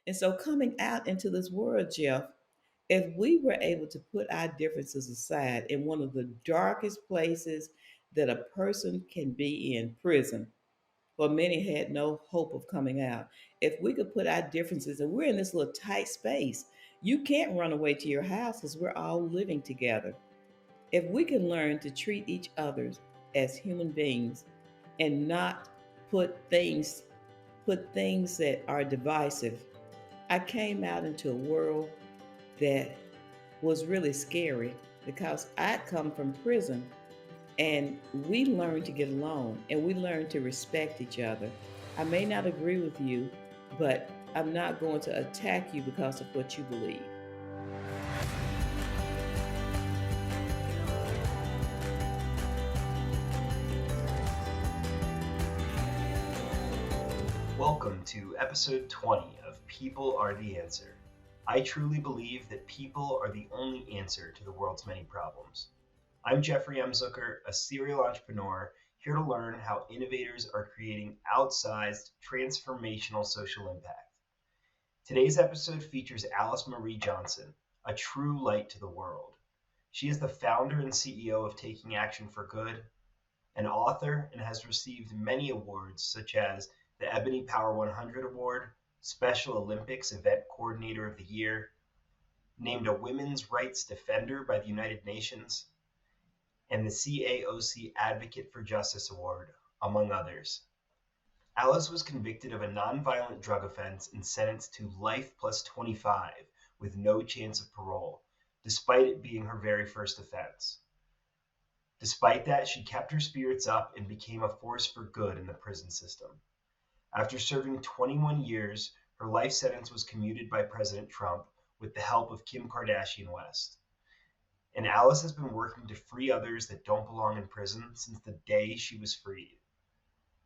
And so, coming out into this world, Jeff, if we were able to put our differences aside in one of the darkest places that a person can be in, prison, for many had no hope of coming out. If we could put our differences, and we're in this little tight space, you can't run away to your house because we're all living together. If we can learn to treat each other as human beings and not put things put things that are divisive. I came out into a world that was really scary because I'd come from prison and we learned to get along and we learned to respect each other. I may not agree with you, but I'm not going to attack you because of what you believe. Welcome to episode 20 of People Are the Answer. I truly believe that people are the only answer to the world's many problems. I'm Jeffrey M. Zucker, a serial entrepreneur, here to learn how innovators are creating outsized, transformational social impact. Today's episode features Alice Marie Johnson, a true light to the world. She is the founder and CEO of Taking Action for Good, an author, and has received many awards such as the Ebony Power 100 Award, Special Olympics Event Coordinator of the Year, named a Women's Rights Defender by the United Nations, and the CAOC Advocate for Justice Award, among others. Alice was convicted of a nonviolent drug offense and sentenced to life plus 25 with no chance of parole, despite it being her very first offense. Despite that, she kept her spirits up and became a force for good in the prison system. After serving 21 years, her life sentence was commuted by President Trump with the help of Kim Kardashian West. And Alice has been working to free others that don't belong in prison since the day she was freed.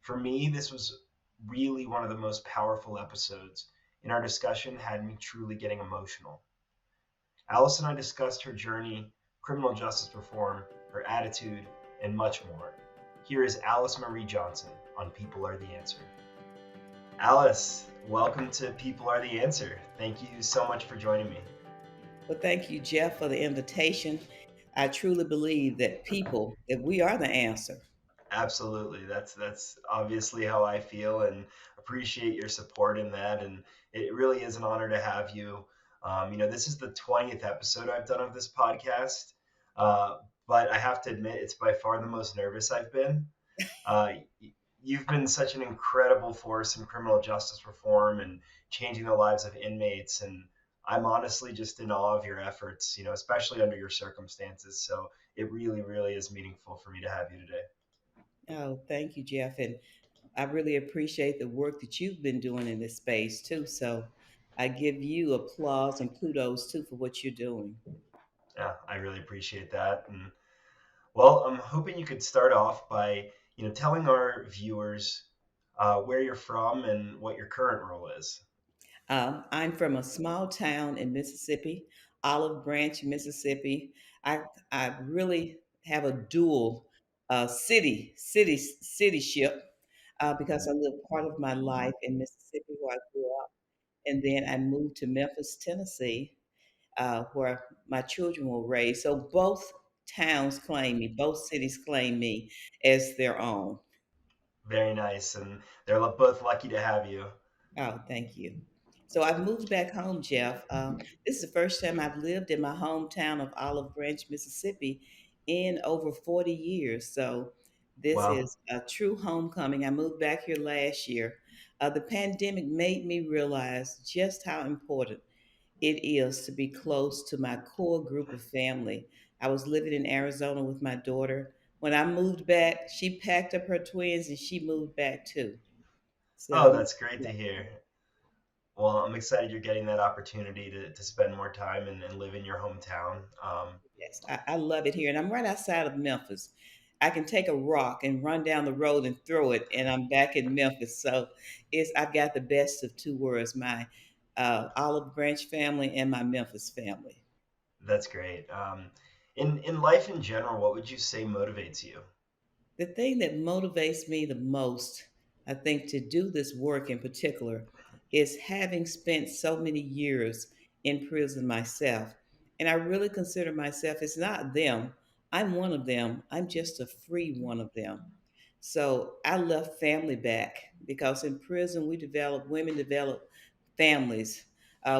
For me, this was really one of the most powerful episodes, and our discussion had me truly getting emotional. Alice and I discussed her journey, criminal justice reform, her attitude, and much more. Here is Alice Marie Johnson on People Are the Answer. Alice, welcome to People Are the Answer. Thank you so much for joining me. Well, thank you, Jeff, for the invitation. I truly believe that we are the answer. Absolutely. That's obviously how I feel and appreciate your support in that. And it really is an honor to have you. This is the 20th episode I've done of this podcast. Uh, but I have to admit, it's by far the most nervous I've been. Uh, you've been such an incredible force in criminal justice reform and changing the lives of inmates. And I'm honestly just in awe of your efforts, especially under your circumstances. So it really, really is meaningful for me to have you today. Oh, thank you, Jeff. And I really appreciate the work that you've been doing in this space too. So I give you applause and kudos too for what you're doing. Yeah, I really appreciate that. And well, I'm hoping you could start off by, telling our viewers where you're from and what your current role is. I'm from a small town in Mississippi, Olive Branch, Mississippi. I I really have a dual cityship because I lived part of my life in Mississippi where I grew up, and then I moved to Memphis, Tennessee, where my children were raised. So both towns claim me, both cities claim me as their own. Very nice, and they're both lucky to have you. Oh, thank you. So I've moved back home, Jeff. This is the first time I've lived in my hometown of Olive Branch, Mississippi, in over 40 years. So this Wow. is a true homecoming. I moved back here last year. The pandemic made me realize just how important it is to be close to my core group of family. I was living in Arizona with my daughter. When I moved back, she packed up her twins and she moved back too. Oh, So, that's great to hear. Well, I'm excited you're getting that opportunity to spend more time and live in your hometown. yes, I love it here. And I'm right outside of Memphis. I can take a rock and run down the road and throw it, and I'm back in Memphis. So I've got the best of two worlds, my Olive Branch family and my Memphis family. That's great. In life in general, what would you say motivates you? The thing that motivates me the most, I think, to do this work in particular is having spent so many years in prison myself. And I really consider myself, it's not them. I'm one of them. I'm just a free one of them. So I left family back because in prison women develop families.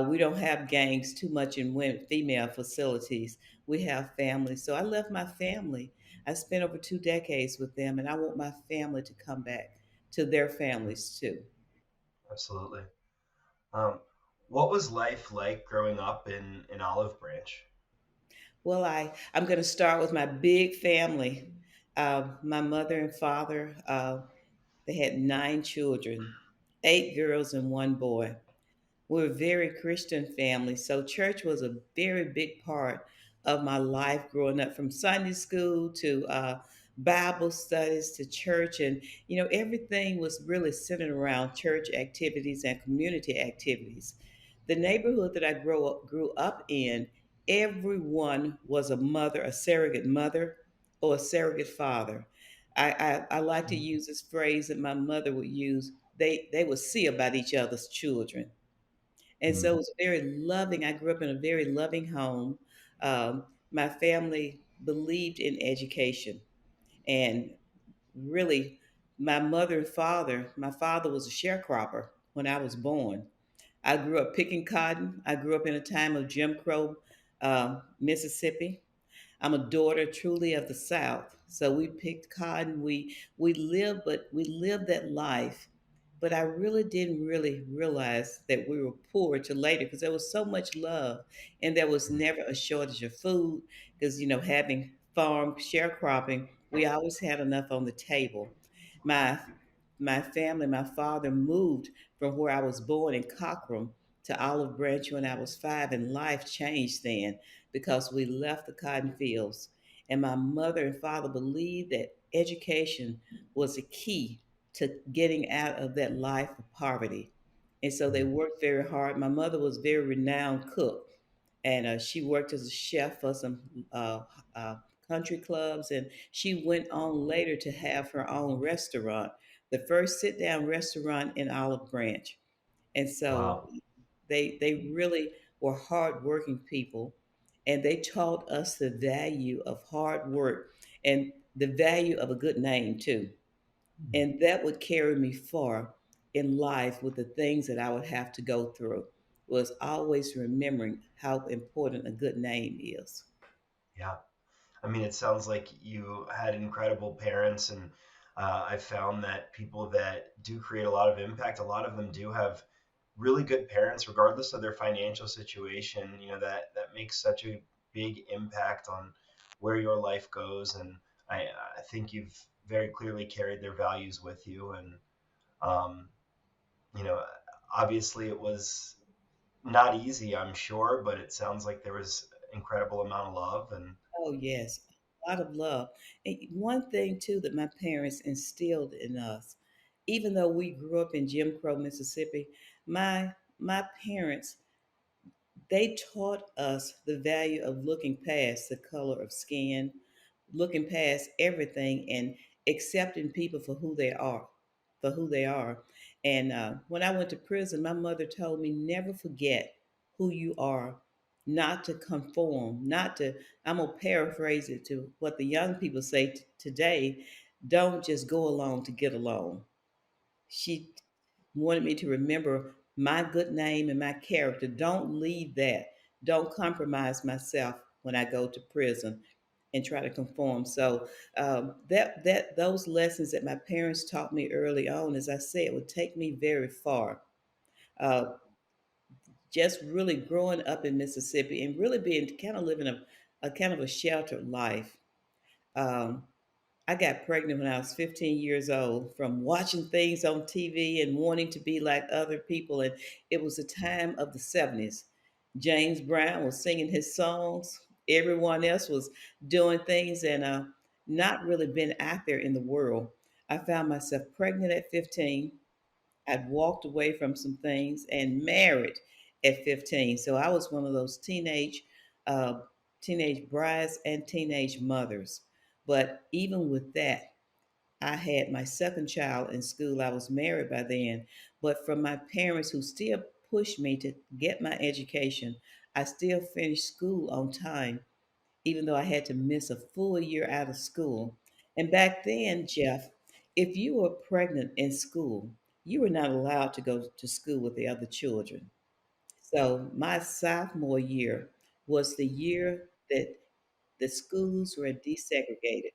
We don't have gangs too much in women, female facilities. We have families. So I left my family. I spent over 2 decades with them, and I want my family to come back to their families too. Absolutely. Um, what was life like growing up in Olive Branch? Well, I'm going to start with my big family. My mother and father, they had 9 children, 8 girls and 1 boy. We're a very Christian family, so church was a very big part of my life growing up, from Sunday school to Bible studies to church. And, everything was really centered around church activities and community activities. The neighborhood that I grew up in, everyone was a mother, a surrogate mother, or a surrogate father. I like to use this phrase that my mother would use. They would see about each other's children, and so Mm, it was very loving. I grew up in a very loving home. My family believed in education, and really, my father was a sharecropper when I was born. I grew up picking cotton. I grew up in a time of Jim Crow, Mississippi. I'm a daughter truly of the South. So we picked cotton. We lived that life. But I really didn't really realize that we were poor till later, because there was so much love and there was mm, never a shortage of food, because having farm sharecropping, we always had enough on the table. My my family, my father moved from where I was born in Cockram to Olive Branch when I was 5, and life changed then because we left the cotton fields. And my mother and father believed that education was a key to getting out of that life of poverty. And so they mm. worked very hard. My mother was a very renowned cook, and she worked as a chef for some uh, uh, country clubs. And she went on later to have her own restaurant, the first sit down restaurant in Olive Branch. And so Wow. they really were hardworking people, and they taught us the value of hard work and the value of a good name too. And that would carry me far in life with the things that I would have to go through, was always remembering how important a good name is. Yeah. I mean, it sounds like you had incredible parents, and I've found that people that do create a lot of impact, a lot of them do have really good parents, regardless of their financial situation. You know, that makes such a big impact on where your life goes, and I think you've very clearly carried their values with you, and um, you know, obviously it was not easy, I'm sure, but it sounds like there was incredible amount of love, and Oh, yes, a lot of love. And one thing, too, that my parents instilled in us, even though we grew up in Jim Crow, Mississippi, my parents, they taught us the value of looking past the color of skin, looking past everything, and accepting people for who they are. And when I went to prison, my mother told me, never forget who you are, not to conform, not to, I'm going to paraphrase it to what the young people say today, don't just go along to get along. She wanted me to remember my good name and my character. Don't leave that. Don't compromise myself when I go to prison and try to conform. So that those lessons that my parents taught me early on, as I said, would take me very far. Uh, just really growing up in Mississippi and really being kind of living a kind of a sheltered life. Um, I got pregnant when I was 15 years old from watching things on TV and wanting to be like other people. And it was the time of the 70s. James Brown was singing his songs. Everyone else was doing things, and not really been out there in the world. I found myself pregnant at 15. I'd walked away from some things and married at 15. So I was one of those uh, teenage brides and teenage mothers. But even with that, I had my second child in school. I was married by then. But from my parents who still pushed me to get my education, I still finished school on time, even though I had to miss a full year out of school. And back then, Jeff, if you were pregnant in school, you were not allowed to go to school with the other children. So my sophomore year was the year that the schools were desegregated.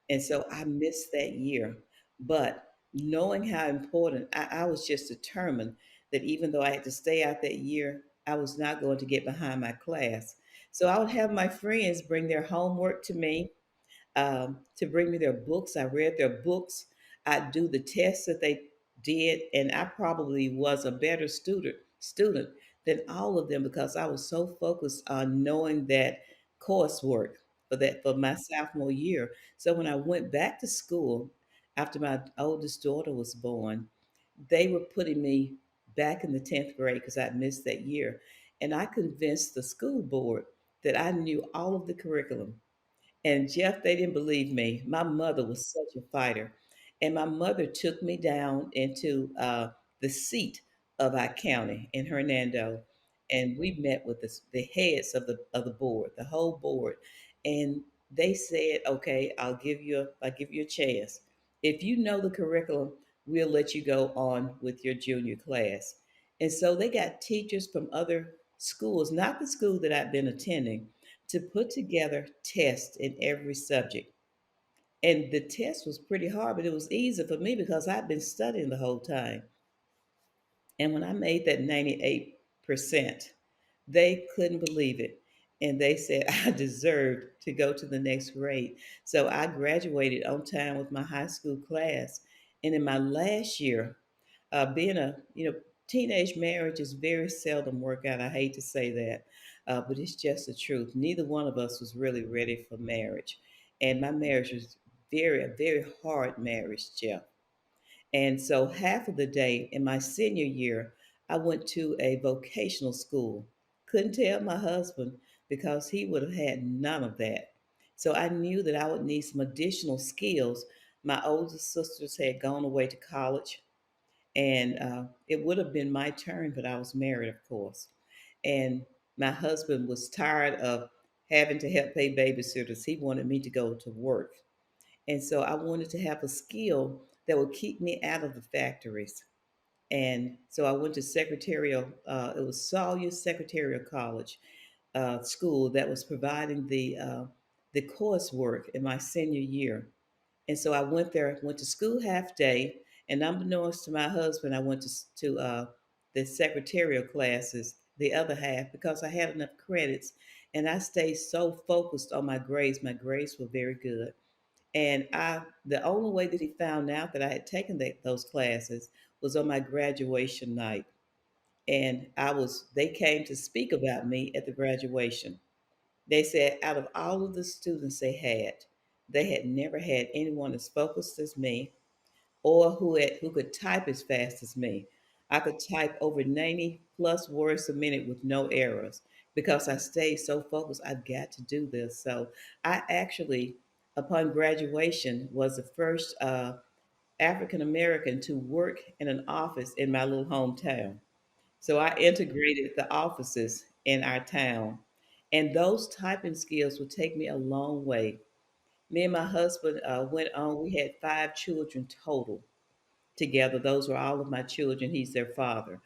And so I missed that year. But knowing how important, I was just determined that even though I had to stay out that year, I was not going to get behind my class. So I would have my friends bring their homework to bring me their books. I read their books. I do the tests that they did, and I probably was a better student than all of them because I was so focused on knowing that coursework for my sophomore year. So when I went back to school after my oldest daughter was born, they were putting me back in the 10th grade because I missed that year. And I convinced the school board that I knew all of the curriculum. And Jeff, they didn't believe me. My mother was such a fighter. And my mother took me down into the seat of our county in Hernando. And we met with the heads of the board, the whole board. And they said, okay, I'll give you a chance. If you know the curriculum, we'll let you go on with your junior class. And so they got teachers from other schools, not the school that I'd been attending, to put together tests in every subject. And the test was pretty hard, but it was easy for me because I'd been studying the whole time. And when I made that 98%, they couldn't believe it. And they said I deserved to go to the next grade. So I graduated on time with my high school class. And in my last year, being a teenage marriages very seldom work out. I hate to say that, but it's just the truth. Neither one of us was really ready for marriage, and my marriage was a very hard marriage, Jeff. And so half of the day in my senior year, I went to a vocational school. Couldn't tell my husband because he would have had none of that. So I knew that I would need some additional skills. My older sisters had gone away to college, and it would have been my turn, but I was married, of course. And my husband was tired of having to help pay babysitters. He wanted me to go to work. And so I wanted to have a skill that would keep me out of the factories. And so I went to it was Sawyer Secretarial College School that was providing the coursework in my senior year. And so I went there, went to school half day, and unbeknownst to my husband, I went to the secretarial classes the other half because I had enough credits, and I stayed so focused on my grades. My grades were very good, and the only way that he found out that I had taken those classes was on my graduation night, and they came to speak about me at the graduation. They said out of all of the students they had never had anyone as focused as me or who could type as fast as me. I could type over 90 plus words a minute with no errors because I stayed so focused. I've got to do this. So I actually, upon graduation, was the first African American to work in an office in my little hometown. So I integrated the offices in our town. And those typing skills would take me a long way. Me and my husband went on, we had 5 children total together. Those were all of my children. He's their father.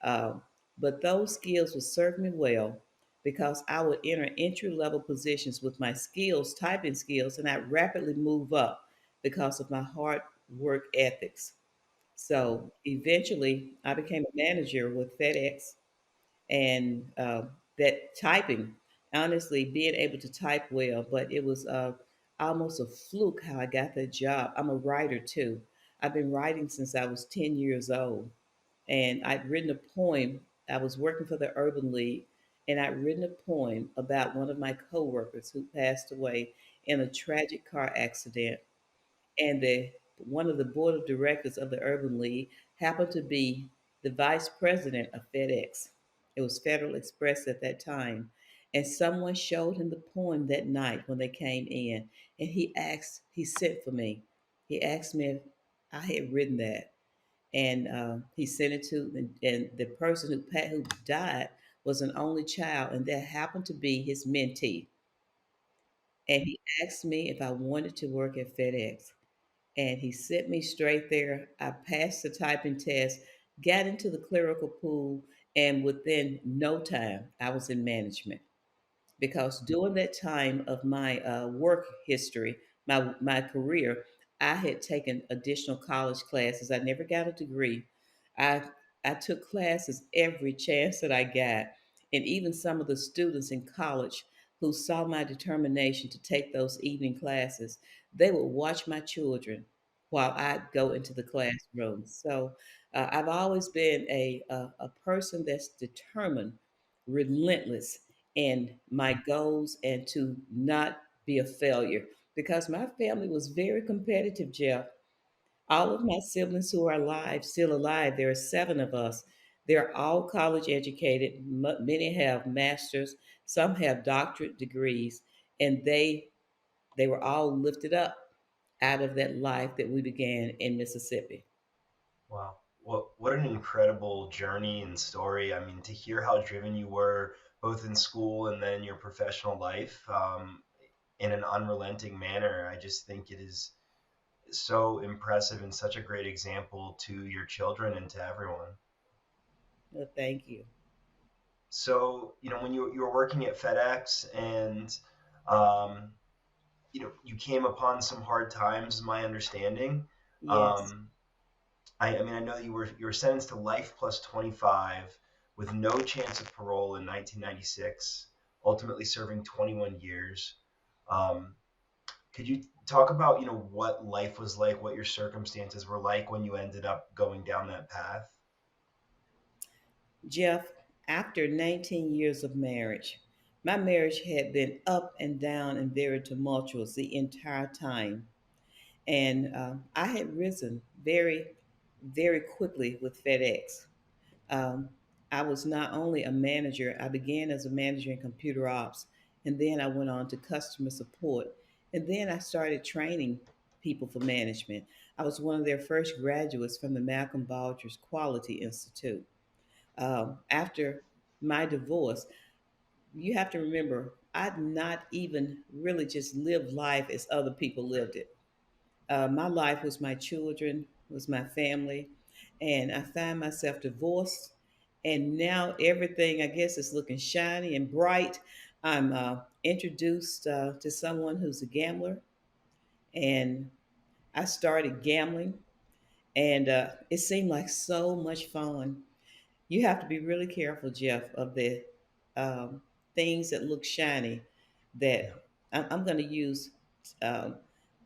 Um, but those skills would serve me well because I would enter entry level positions with my skills, typing skills, and I'd rapidly move up because of my hard work ethics. So eventually, I became a manager with FedEx, and that typing, honestly, being able to type well, but it was almost a fluke how I got that job. I'm a writer too. I've been writing since I was 10 years old, and I'd written a poem. I was working for the Urban League, and I'd written a poem about one of my coworkers who passed away in a tragic car accident, and the one of the board of directors of the Urban League happened to be the vice president of FedEx. It was Federal Express at that time. And someone showed him the poem that night when they came in, and he sent for me. He asked me if I had written that. and he sent it to, and the person who died was an only child, and that happened to be his mentee. And he asked me if I wanted to work at FedEx, and he sent me straight there. I passed the typing test, got into the clerical pool, and within no time, I was in management because during that time of my work history, my career, I had taken additional college classes. I never got a degree. I I took classes every chance that I got, and even some of the students in college who saw my determination to take those evening classes, they would watch my children while I go into the classroom. So I've always been a person that's determined, relentless in my goals, and to not be a failure because my family was very competitive, Jeff. All of my siblings who are alive, still alive, there are seven of us. They're all college educated. Many have masters, some have doctorate degrees, and they were all lifted up out of that life that we began in Mississippi. Wow. What an incredible journey and story. I mean, to hear how driven you were both in school and then your professional life, in an unrelenting manner, I just think it is so impressive and such a great example to your children and to everyone. Well, thank you. So, when you were working at FedEx and, um, you came upon some hard times, is my understanding. Yes, Um, I mean, I know you were sentenced to life plus 25 with no chance of parole in 1996, ultimately serving 21 years. Um, could you talk about, what life was like, what your circumstances were like when you ended up going down that path? Jeff, after 19 years of marriage, my marriage had been up and down and very tumultuous the entire time. And I had risen very, very quickly with FedEx. Um, I was not only a manager, I began as a manager in computer ops, and then I went on to customer support. And then I started training people for management. I was one of their first graduates from the Malcolm Baldrige Quality Institute. After my divorce, you have to remember, I'd not even really just lived life as other people lived it. My life was my children, was my family, and I find myself divorced. And now everything, I guess, is looking shiny and bright. I'm introduced to someone who's a gambler, and I started gambling, and it seemed like so much fun. You have to be really careful, Jeff, of the um, things that look shiny. Yeah. That I'm going to use um,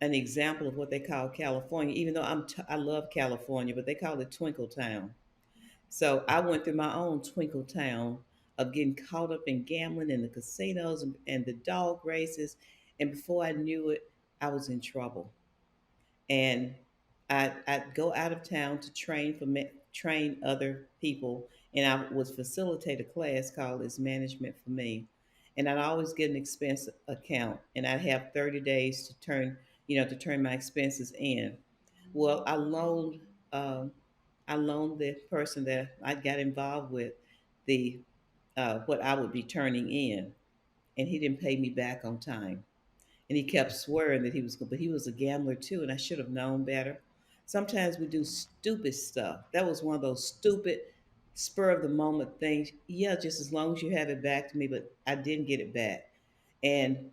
an example of what they call California, even though I love California, but they call it Twinkle Town. So I went through my own Twinkle Town of getting caught up in gambling and the casinos and the dog races, and before I knew it, I was in trouble. And I'd go out of town to train other people, and I would facilitate a class called "Is Management for Me," and I'd always get an expense account, and I'd have 30 days to turn my expenses in. Well, um, I loaned the person that I got involved with the what I would be turning in, and he didn't pay me back on time, and he kept swearing that he was good, but he was a gambler too, and I should have known better. Sometimes we do stupid stuff. That was one of those stupid, spur of the moment things. Yeah, just as long as you have it back to me, but I didn't get it back. And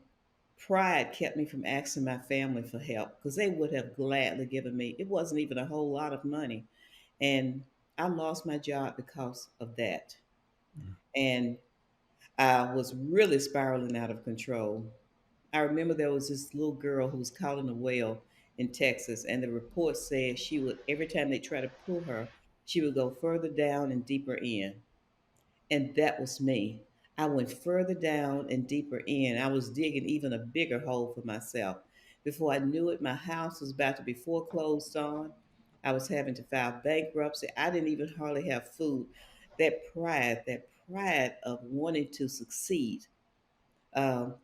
pride kept me from asking my family for help because they would have gladly given me. It wasn't even a whole lot of money, and I lost my job because of that. Mm. And I was really spiraling out of control. I remember there was this little girl who was caught in a well in Texas, and the report said she would, every time they try to pull her, she would go further down and deeper in. And that was me. I went further down and deeper in. I was digging even a bigger hole for myself. Before I knew it, my house was about to be foreclosed on. I was having to file bankruptcy. I didn't even hardly have food. That pride of wanting to succeed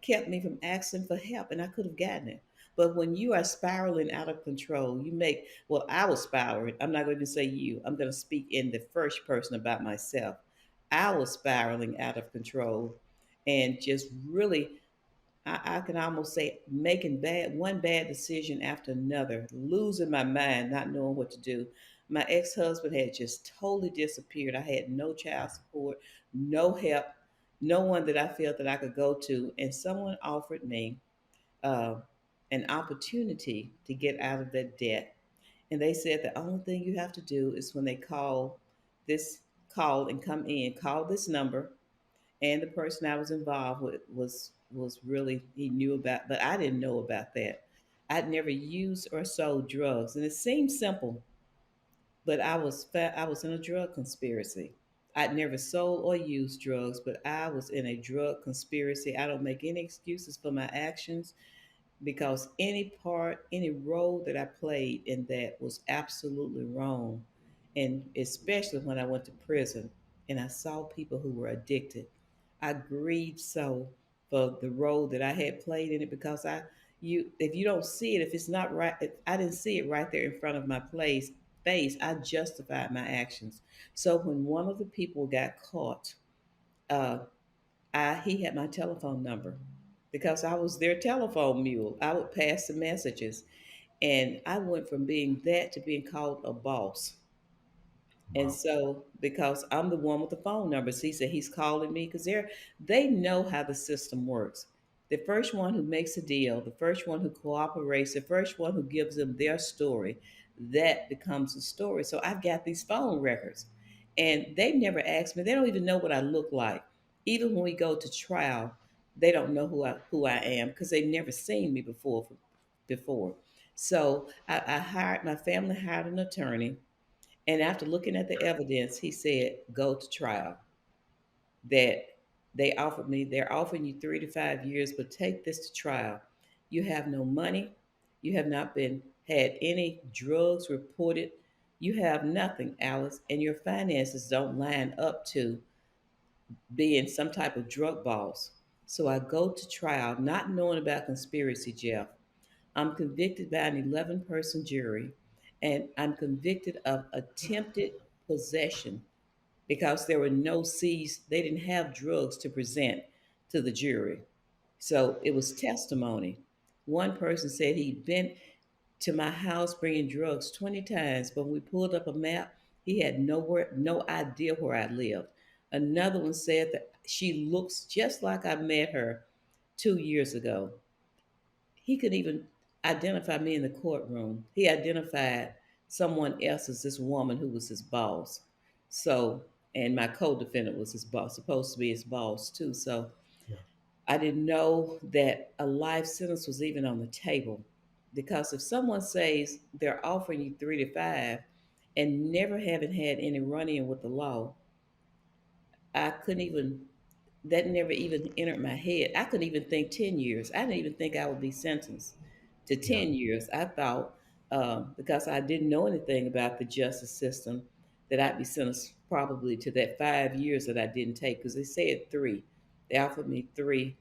kept me from asking for help, and I could have gotten it. But when you are spiraling out of control, you make, well, I was spiraling. I'm not going to say you. I'm going to speak in the first person about myself. I was spiraling out of control and just really, I can almost say making one bad decision after another, losing my mind, not knowing what to do. My ex-husband had just totally disappeared. I had no child support, no help, no one that I felt that I could go to. And someone offered me uh, an opportunity to get out of that debt. And they said the only thing you have to do is when they this call and come in, call this number, and the person I was involved with was really, he knew about, but I didn't know about that. I'd never used or sold drugs, and it seemed simple, but I was in a drug conspiracy. I'd never sold or used drugs, but I was in a drug conspiracy. I don't make any excuses for my actions because any role that I played in that was absolutely wrong. And especially when I went to prison and I saw people who were addicted, I grieved so for the role that I had played in it because if you don't see it, if it's not right, if I didn't see it right there in front of my face, I justified my actions. So when one of the people got caught, uh, he had my telephone number because I was their telephone mule. I would pass the messages, and I went from being that to being called a boss. And Wow. so, because I'm the one with the phone numbers, he said he's calling me because they know how the system works. The first one who makes a deal, the first one who cooperates, the first one who gives them their story, that becomes a story. So I've got these phone records, and they never asked me. They don't even know what I look like. Even when we go to trial, they don't know who I am because they've never seen me before. So I hired my family hired an attorney, and after looking at the evidence, he said, go to trial. That they're offering you 3 to 5 years, but take this to trial. You have no money. You have not been had any drugs reported. You have nothing, Alice, and your finances don't line up to being some type of drug boss. So I go to trial not knowing about conspiracy, Jeff. I'm convicted by an 11-person jury, and I'm convicted of attempted possession because there were no seized, they didn't have drugs to present to the jury. So it was testimony. One person said he'd been to my house bringing drugs 20 times, but when we pulled up a map, he had no idea where I lived. Another one said that she looks just like I met her 2 years ago. He could even identify me in the courtroom. He identified someone else as this woman who was his boss. So, and my co-defendant was his boss, supposed to be his boss too. So Yeah. I didn't know that a life sentence was even on the table. Because if someone says they're offering you 3 to 5 and never having had any run in with the law, I couldn't even, that never even entered my head. I couldn't even think 10 years. I didn't even think I would be sentenced to Yeah. 10 years. I thought, because I didn't know anything about the justice system, that I'd be sentenced probably to that 5 years that I didn't take because they said three. They offered me three,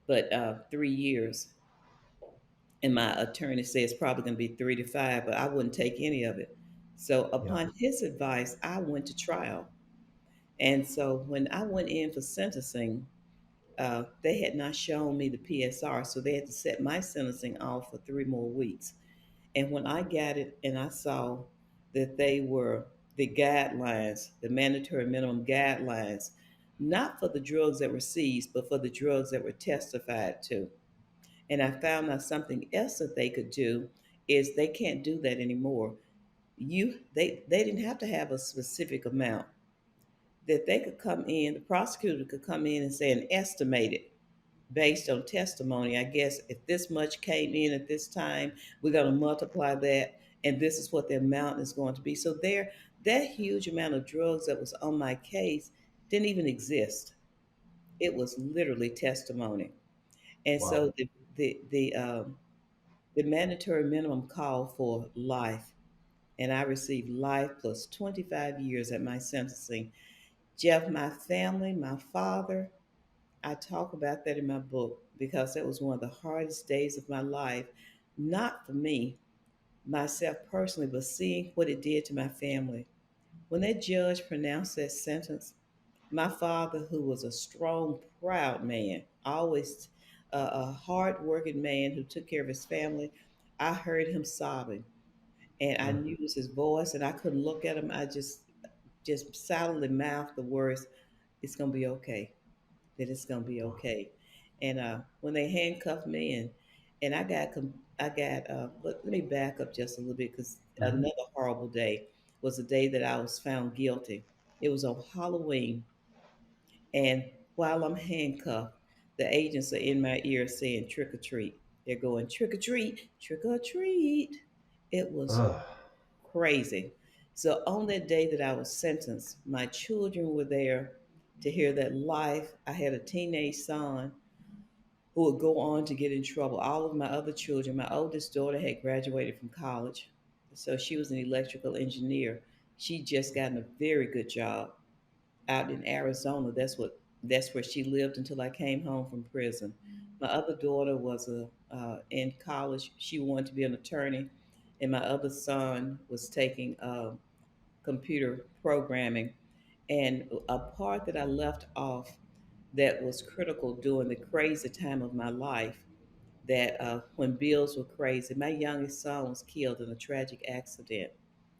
but 3 years. And my attorney said it's probably going to be 3 to 5, but I wouldn't take any of it. So, Yeah. upon his advice, I went to trial. And so, when I went in for sentencing, they had not shown me the PSR, so they had to set my sentencing off for 3 more weeks. And when I got it and I saw that they were the guidelines, the mandatory minimum guidelines, not for the drugs that were seized, but for the drugs that were testified to. And I found out something else that they could do is they can't do that anymore. They didn't have to have a specific amount that they could come in, the prosecutor could come in and say an estimated based on testimony. I guess if this much came in at this time, we're going to multiply that, and this is what the amount is going to be. So that huge amount of drugs that was on my case didn't even exist. It was literally testimony, and Wow. so the the um, the mandatory minimum called for life, and I received life plus 25 years at my sentencing. Jeff, my family, my father, I talk about that in my book because that was one of the hardest days of my life. not for me, myself personally, but seeing what it did to my family. When that judge pronounced that sentence, my father, who was a strong, proud man, always a hard-working man who took care of his family, I heard him sobbing, and I Mm, knew it was his voice, and I couldn't look at him. I just silently mouthed the words, "It's gonna be okay. That it's gonna be mm, okay." And when they handcuffed me, and I got. Let me back up just a little bit because mhm. another horrible day was the day that I was found guilty. It was on Halloween, and while I'm handcuffed, the agents are in my ear saying trick or treat. They're going trick or treat, trick or treat. It was Ugh. crazy. So on that day that I was sentenced, my children were there to hear that life. I had a teenage son who would go on to get in trouble. All of my other children, my oldest daughter had graduated from college, so she was an electrical engineer. She just gotten a very good job out in Arizona. That's where she lived until I came home from prison. My other daughter was in college. She wanted to be an attorney, and my other son was taking computer programming. And a part that I left off that was critical during the crazy time of my life, that when bills were crazy, my youngest son was killed in a tragic accident,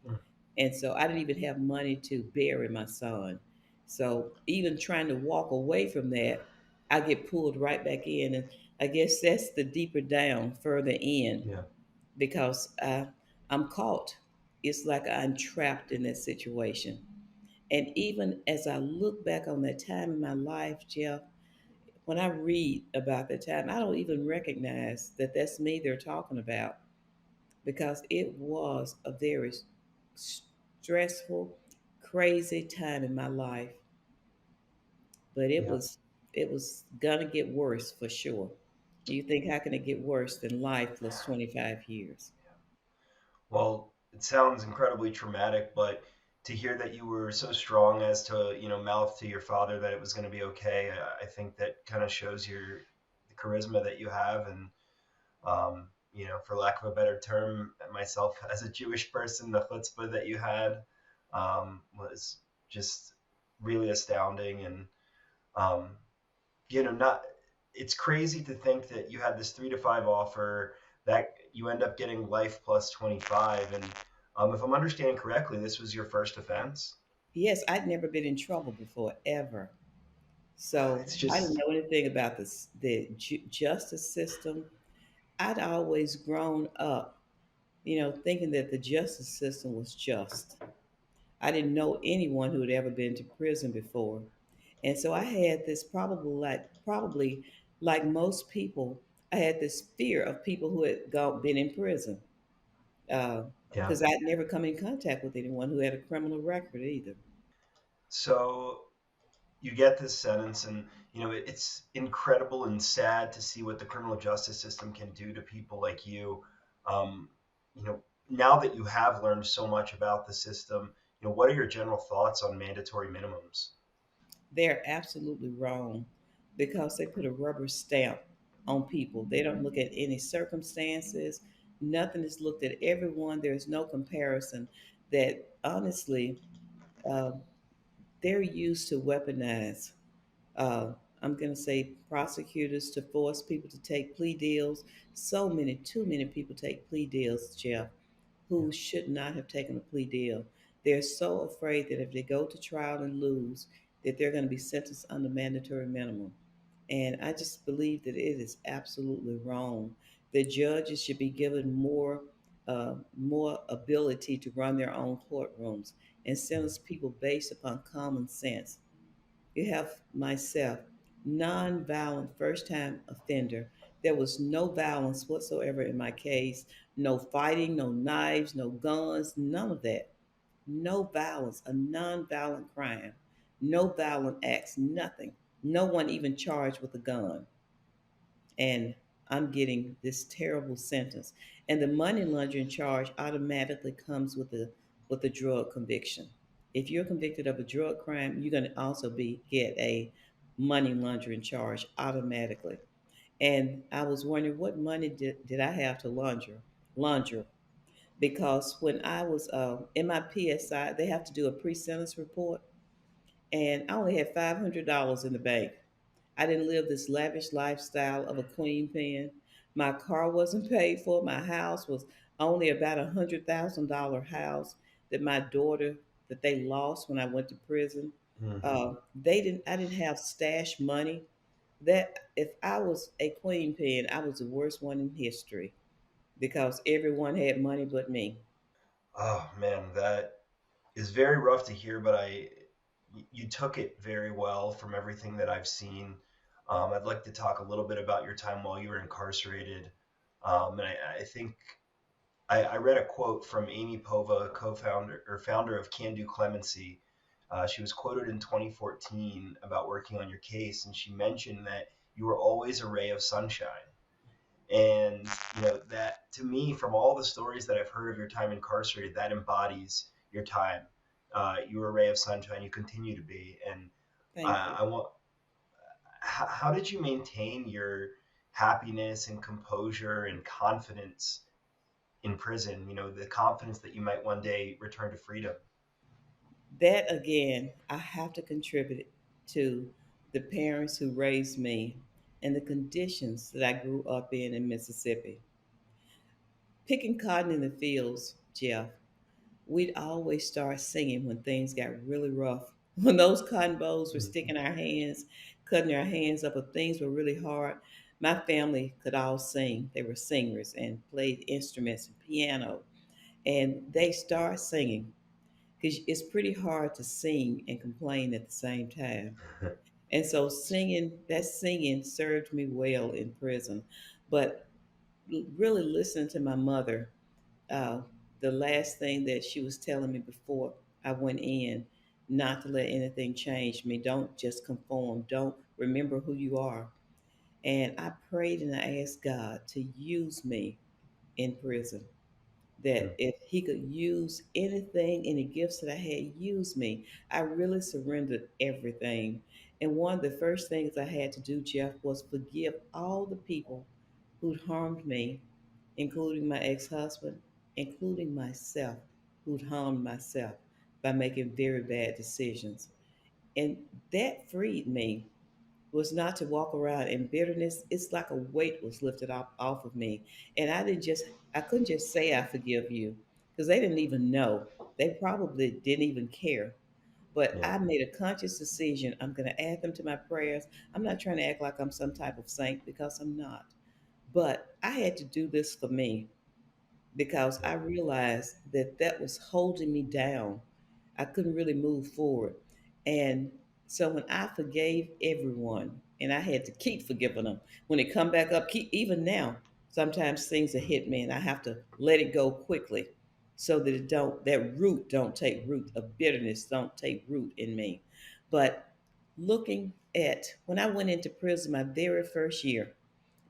Mm, and so I didn't even have money to bury my son. So even trying to walk away from that, I get pulled right back in. And I guess that's the deeper down, further in, yeah. because I'm caught. It's like I'm trapped in that situation. And even as I look back on that time in my life, Jeff, when I read about that time, I don't even recognize that that's me they're talking about, because it was a very stressful, crazy time in my life. But Yeah. it was gonna get worse for sure. You think how can it get worse than life plus 25 years? Well, it sounds incredibly traumatic, but to hear that you were so strong as to, mouth to your father that it was going to be okay, I think that kind of shows the charisma that you have. And, for lack of a better term, myself as a Jewish person, the chutzpah that you had was just really astounding. And, um, not it's crazy to think that you had this 3 to 5 offer that you end up getting life plus 25. And if I'm understanding correctly, this was your first offense. Yes, I'd never been in trouble before ever. So It's I didn't just, know anything about the justice system. I'd always grown up, thinking that the justice system was just. I didn't know anyone who had ever been to prison before. And so I had this probably like most people, I had this fear of people who had been in prison, yeah. because I'd never come in contact with anyone who had a criminal record either. So you get this sentence, and it's incredible and sad to see what the criminal justice system can do to people like you. Um, now that you have learned so much about the system, what are your general thoughts on mandatory minimums? They're absolutely wrong because they put a rubber stamp on people. They don't look at any circumstances. Nothing is looked at everyone. There's no comparison. That honestly, uh, they're used to weaponize. Uh, I'm going to say prosecutors to force people to take plea deals. Too many people take plea deals, Jeff, Yeah. who should not have taken a plea deal. They're so afraid that if they go to trial and lose, that they're going to be sentenced under mandatory minimum. And I just believe that it is absolutely wrong. The judges should be given more ability to run their own courtrooms and sentence people based upon common sense. You have myself, nonviolent first time offender. There was no violence whatsoever in my case, no fighting, no knives, no guns, none of that. No violence, a nonviolent crime, no violent acts, nothing. No one even charged with a gun. And I'm getting this terrible sentence. And the money laundering charge automatically comes with a drug conviction. If you're convicted of a drug crime, you're going to also be get a money laundering charge automatically. And I was wondering what money did I have to launder. Because when I was in my PSI, they have to do a pre-sentence report, and I only had $500 in the bank. I didn't live this lavish lifestyle of a queen pin. My car wasn't paid for. My house was only about $100,000 house that my daughter that they lost when I went to prison. Hmm. They didn't. I didn't have stash money. That if I was a queen pin, I was the worst one in history because everyone had money but me. Oh man, that is very rough to hear, but you took it very well from everything that I've seen. I'd like to talk a little bit about your time while you were incarcerated. And I think I read a quote from Amy Pova, co-founder or founder of Can Do Clemency. She was quoted in 2014 about working on your case, and she mentioned that you were always a ray of sunshine. And that to me, from all the stories that I've heard of your time incarcerated, that embodies your time. You were a ray of sunshine. You continue to be. And Thank you. I want. How did you maintain your happiness and composure and confidence in prison? The confidence that you might one day return to freedom. That again, I have to contribute to the parents who raised me and the conditions that I grew up in Mississippi. Picking cotton in the fields, Jeff, we'd always start singing when things got really rough. When those cotton bolls were sticking our hands, cutting our hands up, or things were really hard, my family could all sing. They were singers and played instruments and piano. And they start singing because it's pretty hard to sing and complain at the same time. And so that singing served me well in prison. But really listening to my mother, uh, the last thing that she was telling me before I went in, not to let anything change me. Don't just conform. Don't remember who you are. And I prayed and I asked God to use me in prison, that if he could use anything, any gifts that I had, use me. I really surrendered everything. And one of the first things I had to do, Jeff, was forgive all the people who'd harmed me, including my ex husband, including myself, who'd harmed myself by making very bad decisions. And that freed me, was not to walk around in bitterness. It's like a weight was lifted off of me. And I couldn't just say I forgive you because they didn't even know. They probably didn't even care. But Yeah. I made a conscious decision. I'm going to add them to my prayers. I'm not trying to act like I'm some type of saint because I'm not. But I had to do this for me because Yeah. I realized that that was holding me down. I couldn't really move forward. And so when I forgave everyone, and I had to keep forgiving them, when it come back up, keep even now, sometimes things that hit me and I have to let it go quickly so that that root don't take root of bitterness don't take root in me. But looking at when I went into prison my very first year,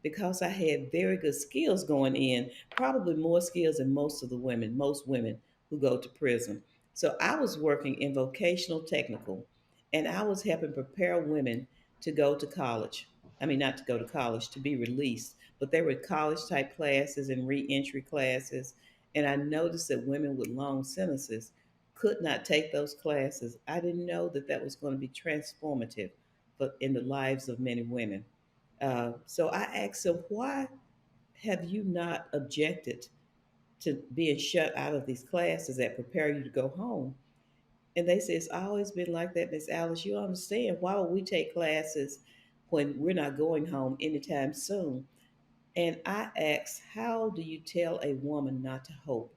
because I had very good skills going in, probably more skills than most women who go to prison. So I was working in vocational technical, and I was helping prepare women to go to college. I mean, not to go to college, to be released, but they were college type classes and reentry classes. And I noticed that women with long sentences could not take those classes. I didn't know that that was going to be transformative in the lives of many women. So I asked them, why have you not objected to being shut out of these classes that prepare you to go home? And they said, it's always been like that, Miss Alice. You understand. Why would we take classes when we're not going home anytime soon? And I asked, how do you tell a woman not to hope?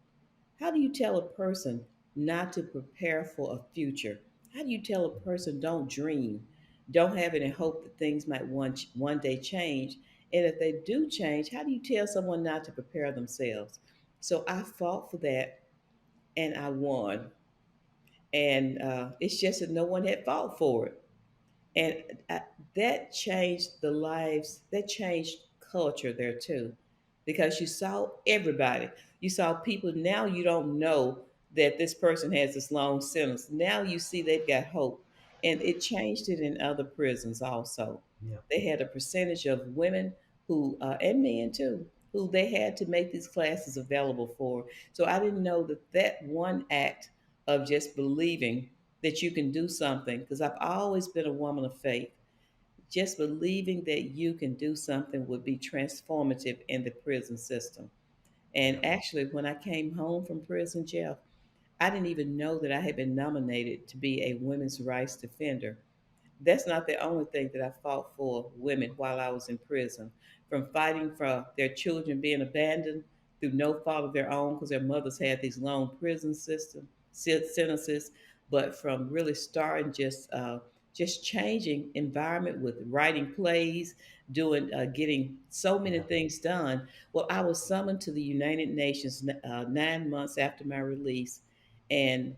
How do you tell a person not to prepare for a future? How do you tell a person don't dream, don't have any hope that things might one day change? And if they do change, how do you tell someone not to prepare themselves? So I fought for that and I won. And it's just that no one had fought for it. And I, that changed the lives, that changed culture there too, because you saw everybody. You saw people. Now you don't know that this person has this long sentence. Now you see they've got hope. And it changed it in other prisons also. Yeah. They had a percentage of women who and men too, who they had to make these classes available for. So I didn't know that that one act of just believing that you can do something, because I've always been a woman of faith, just believing that you can do something would be transformative in the prison system. Yeah. And actually, when I came home from prison, Jeff, I didn't even know that I had been nominated to be a women's rights defender. That's not the only thing that I fought for women while I was in prison. From fighting for their children being abandoned through no fault of their own because their mothers had these long prison sentences, but from really starting just changing environment with writing plays, doing getting so many Yeah. things done. Well, I was summoned to the United Nations 9 months after my release, and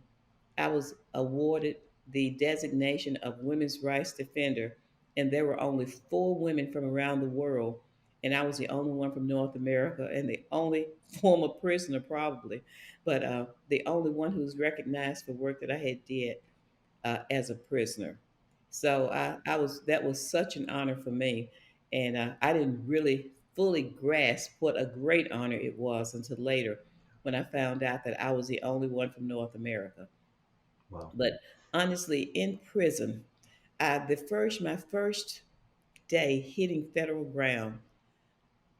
I was awarded the designation of Women's Rights Defender, and there were only 4 women from around the world, and I was the only one from North America, and the only former prisoner probably, but the only one who's recognized for work that I had did as a prisoner. So I was that was such an honor for me, and I didn't really fully grasp what a great honor it was until later when I found out that I was the only one from North America. Wow. But honestly, in prison, my first day hitting federal ground,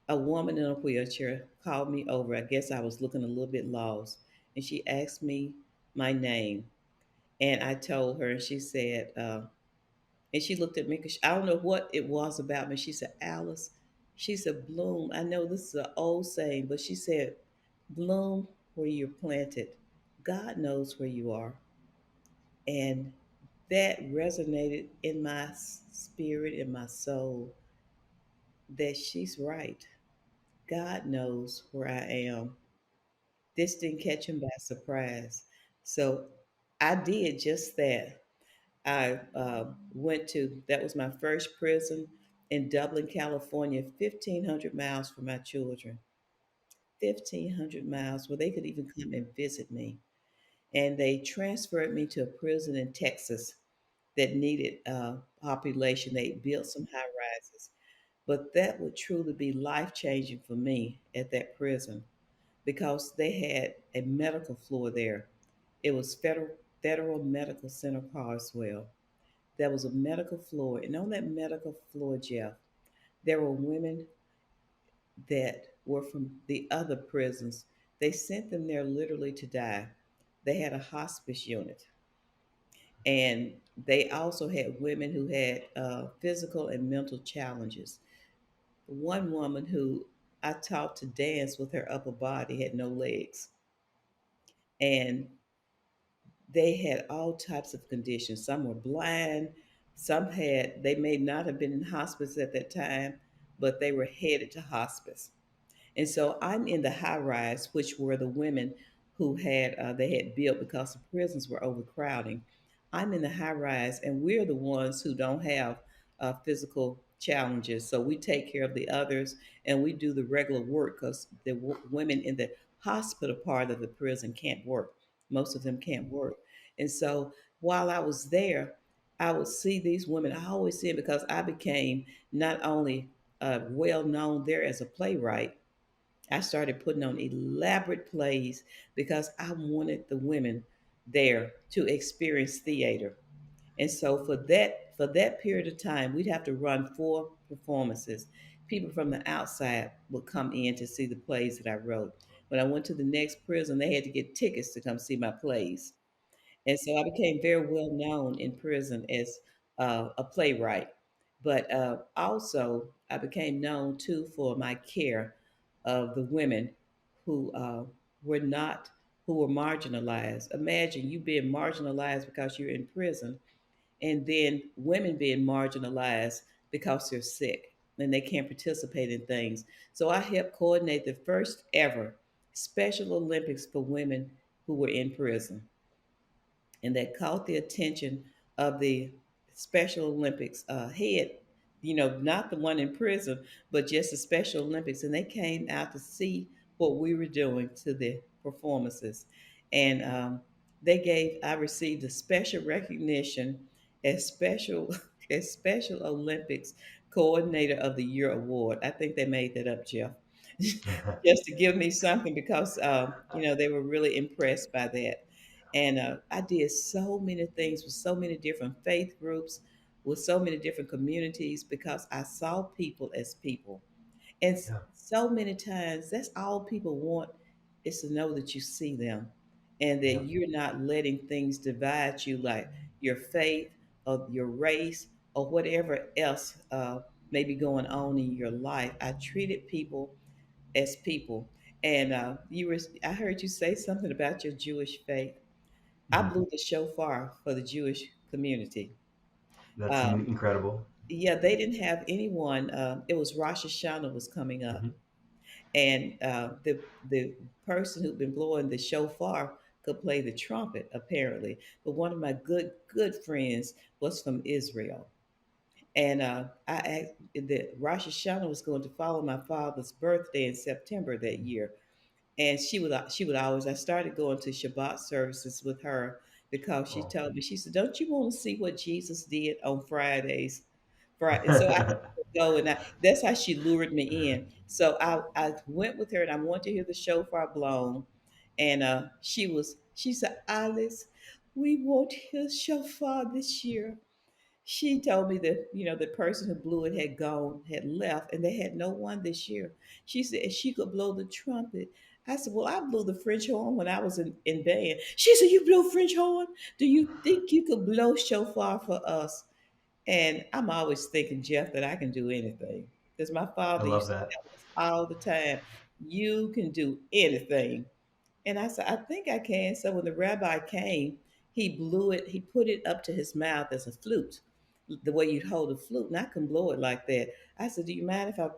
a woman in a wheelchair called me over. I guess I was looking a little bit lost, and she asked me my name, and I told her, and she said, and she looked at me because I don't know what it was about me. She said, Alice, she said, Bloom. I know this is an old saying, but she said, Bloom where you're planted. God knows where you are. And that resonated in my spirit, in my soul, that she's right. God knows where I am. This didn't catch him by surprise. So I did just that. I went to, that was my first prison in Dublin, California, 1,500 miles from my children. 1,500 miles where they could even come and visit me. And they transferred me to a prison in Texas that needed population. They built some high rises. But that would truly be life changing for me at that prison because they had a medical floor there. It was Federal Medical Center Carswell. There was a medical floor, and on that medical floor, Jeff, there were women that were from the other prisons. They sent them there literally to die. They had a hospice unit. And they also had women who had physical and mental challenges. One woman who I taught to dance with her upper body had no legs. And they had all types of conditions. Some were blind, they may not have been in hospice at that time, but they were headed to hospice. And so I'm in the high rise, which were the women who had they had built because the prisons were overcrowding. I'm in the high rise, and we're the ones who don't have physical challenges. So we take care of the others, and we do the regular work because the women in the hospital part of the prison can't work. Most of them can't work, and so while I was there, I would see these women. I always see it because I became not only well known there as a playwright. I started putting on elaborate plays because I wanted the women there to experience theater. And so for that period of time, we'd have to run 4 performances. People from the outside would come in to see the plays that I wrote. When I went to the next prison, they had to get tickets to come see my plays. And so I became very well known in prison as a playwright. But also, I became known too for my care of the women who were not, who were marginalized. Imagine you being marginalized because you're in prison, and then women being marginalized because they're sick and they can't participate in things. So I helped coordinate the first ever Special Olympics for women who were in prison, and that caught the attention of the Special Olympics head, not the one in prison, but just the Special Olympics. And they came out to see what we were doing to the performances. And I received a special recognition as special, as Special Olympics Coordinator of the Year award. I think they made that up, Jeff, just to give me something because they were really impressed by that. And I did so many things with so many different faith groups, with so many different communities because I saw people as people. And Yeah, so many times, that's all people want is to know that you see them and that yeah, you're not letting things divide you, like your faith or your race or whatever else may be going on in your life. I treated people as people. And I heard you say something about your Jewish faith. I mhm. blew the shofar for the Jewish community. That's Um, incredible. yeah, they didn't have anyone. It was Rosh Hashanah was coming up, Hmm. and the person who'd been blowing the shofar could play the trumpet apparently. But one of my good friends was from Israel, and I asked that Rosh Hashanah was going to follow my father's birthday in September that year, and she would always. I started going to Shabbat services with her because she Oh. told me, she said, "Don't you want to see what Jesus did on Fridays?" Friday, so I had to go, and that's how she lured me in. So I went with her, and I wanted to hear the shofar blown, and she said, "Alice, we won't hear shofar this year." She told me that the person who blew it had left, and they had no one this year. She said she could blow the trumpet. I said, "Well, I blew the French horn when I was in band." She said, "You blow French horn? Do you think you could blow shofar for us?" And I'm always thinking, Jeff, that I can do anything. Because my I father love used to that. tell us all the time, "You can do anything." And I said, "I think I can." So when the rabbi came, he blew it, he put it up to his mouth as a flute, the way you'd hold a flute. And I can blow it like that. I said, "Do you mind if I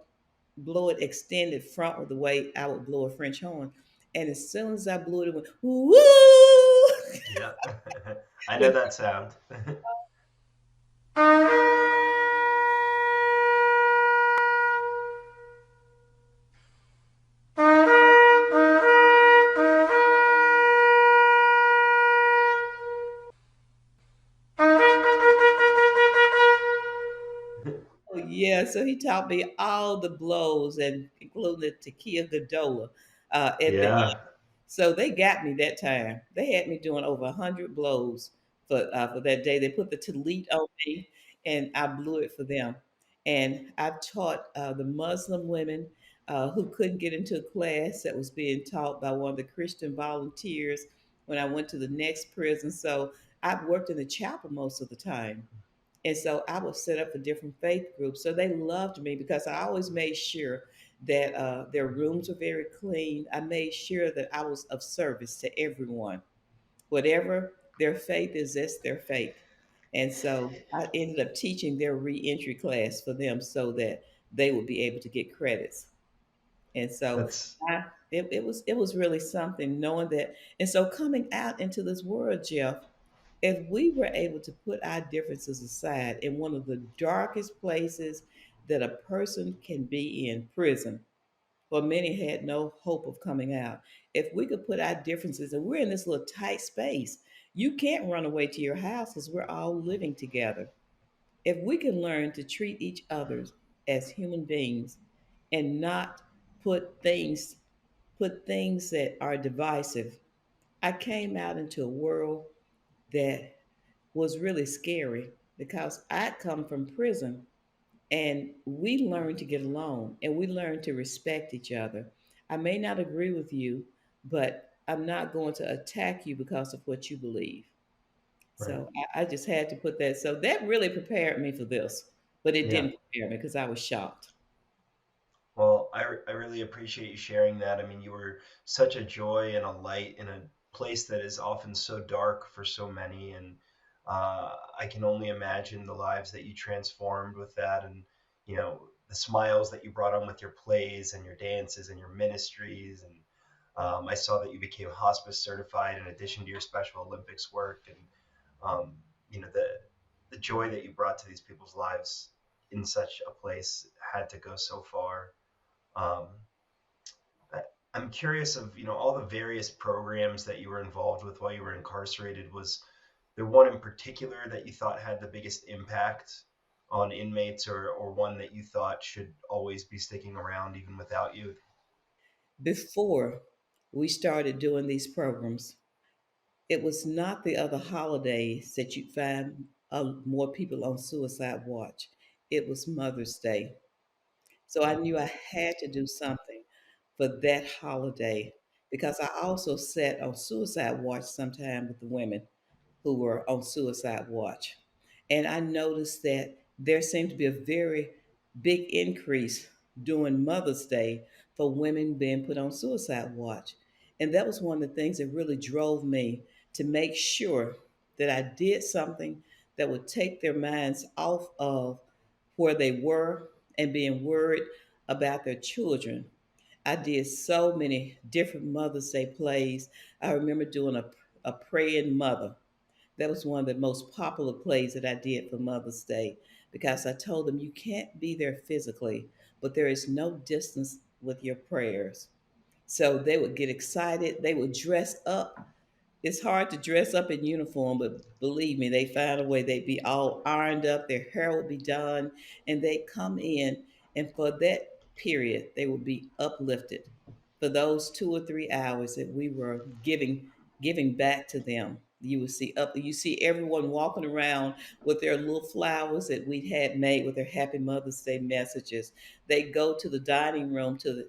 blow it extended front with the way I would blow a French horn?" And as soon as I blew it, it went, woo! Yeah, I know With that sound. Oh, yeah, so he taught me all the blows and including the tequila gadola at the end. Yeah. So they got me that time. They had me doing over 100 blows for that day. They put the tallit on me, and I blew it for them. And I taught the Muslim women who couldn't get into a class that was being taught by one of the Christian volunteers when I went to the next prison. So I worked in the chapel most of the time. And so I would set up for different faith groups. So they loved me because I always made sure that their rooms were very clean. I made sure that I was of service to everyone. Whatever their faith is, that's their faith. And so I ended up teaching their reentry class for them so that they would be able to get credits. And so That's it was really something knowing that. And so coming out into this world, Jeff, if we were able to put our differences aside in one of the darkest places that a person can be in, prison, where many had no hope of coming out, if we could put our differences, and we're in this little tight space, you can't run away to your house because we're all living together. If we can learn to treat each other as human beings and not put things put things that are divisive. I came out into a world that was really scary because I come from prison, and we learned to get along and we learned to respect each other. I may not agree with you, but I'm not going to attack you because of what you believe. right. So I just had to put that. So that really prepared me for this, but it Yeah. didn't prepare me because I was shocked. Well, I really appreciate you sharing that. I mean, you were such a joy and a light in a place that is often so dark for so many. And I can only imagine the lives that you transformed with that, and, the smiles that you brought on with your plays and your dances and your ministries. And I saw that you became hospice certified in addition to your Special Olympics work. And, um, the joy that you brought to these people's lives in such a place had to go so far. um, I, I'm curious of all the various programs that you were involved with while you were incarcerated. Was there one in particular that you thought had the biggest impact on inmates, or one that you thought should always be sticking around even without you? Before we started doing these programs, it was not the other holidays that you'd find more people on suicide watch. It was Mother's Day. So I knew I had to do something for that holiday because I also sat on suicide watch sometime with the women who were on suicide watch. And I noticed that there seemed to be a very big increase during Mother's Day for women being put on suicide watch. And that was one of the things that really drove me to make sure that I did something that would take their minds off of where they were and being worried about their children. I did so many different Mother's Day plays. I remember doing a praying mother. That was one of the most popular plays that I did for Mother's Day because I told them you can't be there physically, but there is no distance with your prayers. So they would get excited. They would dress up. It's hard to dress up in uniform, but believe me, they found a way. They'd be all ironed up, their hair would be done, and they'd come in, and for that period, they would be uplifted for those 2 or 3 hours that we were giving back to them. You see everyone walking around with their little flowers that we had made with their Happy Mother's Day messages. They go to the dining room to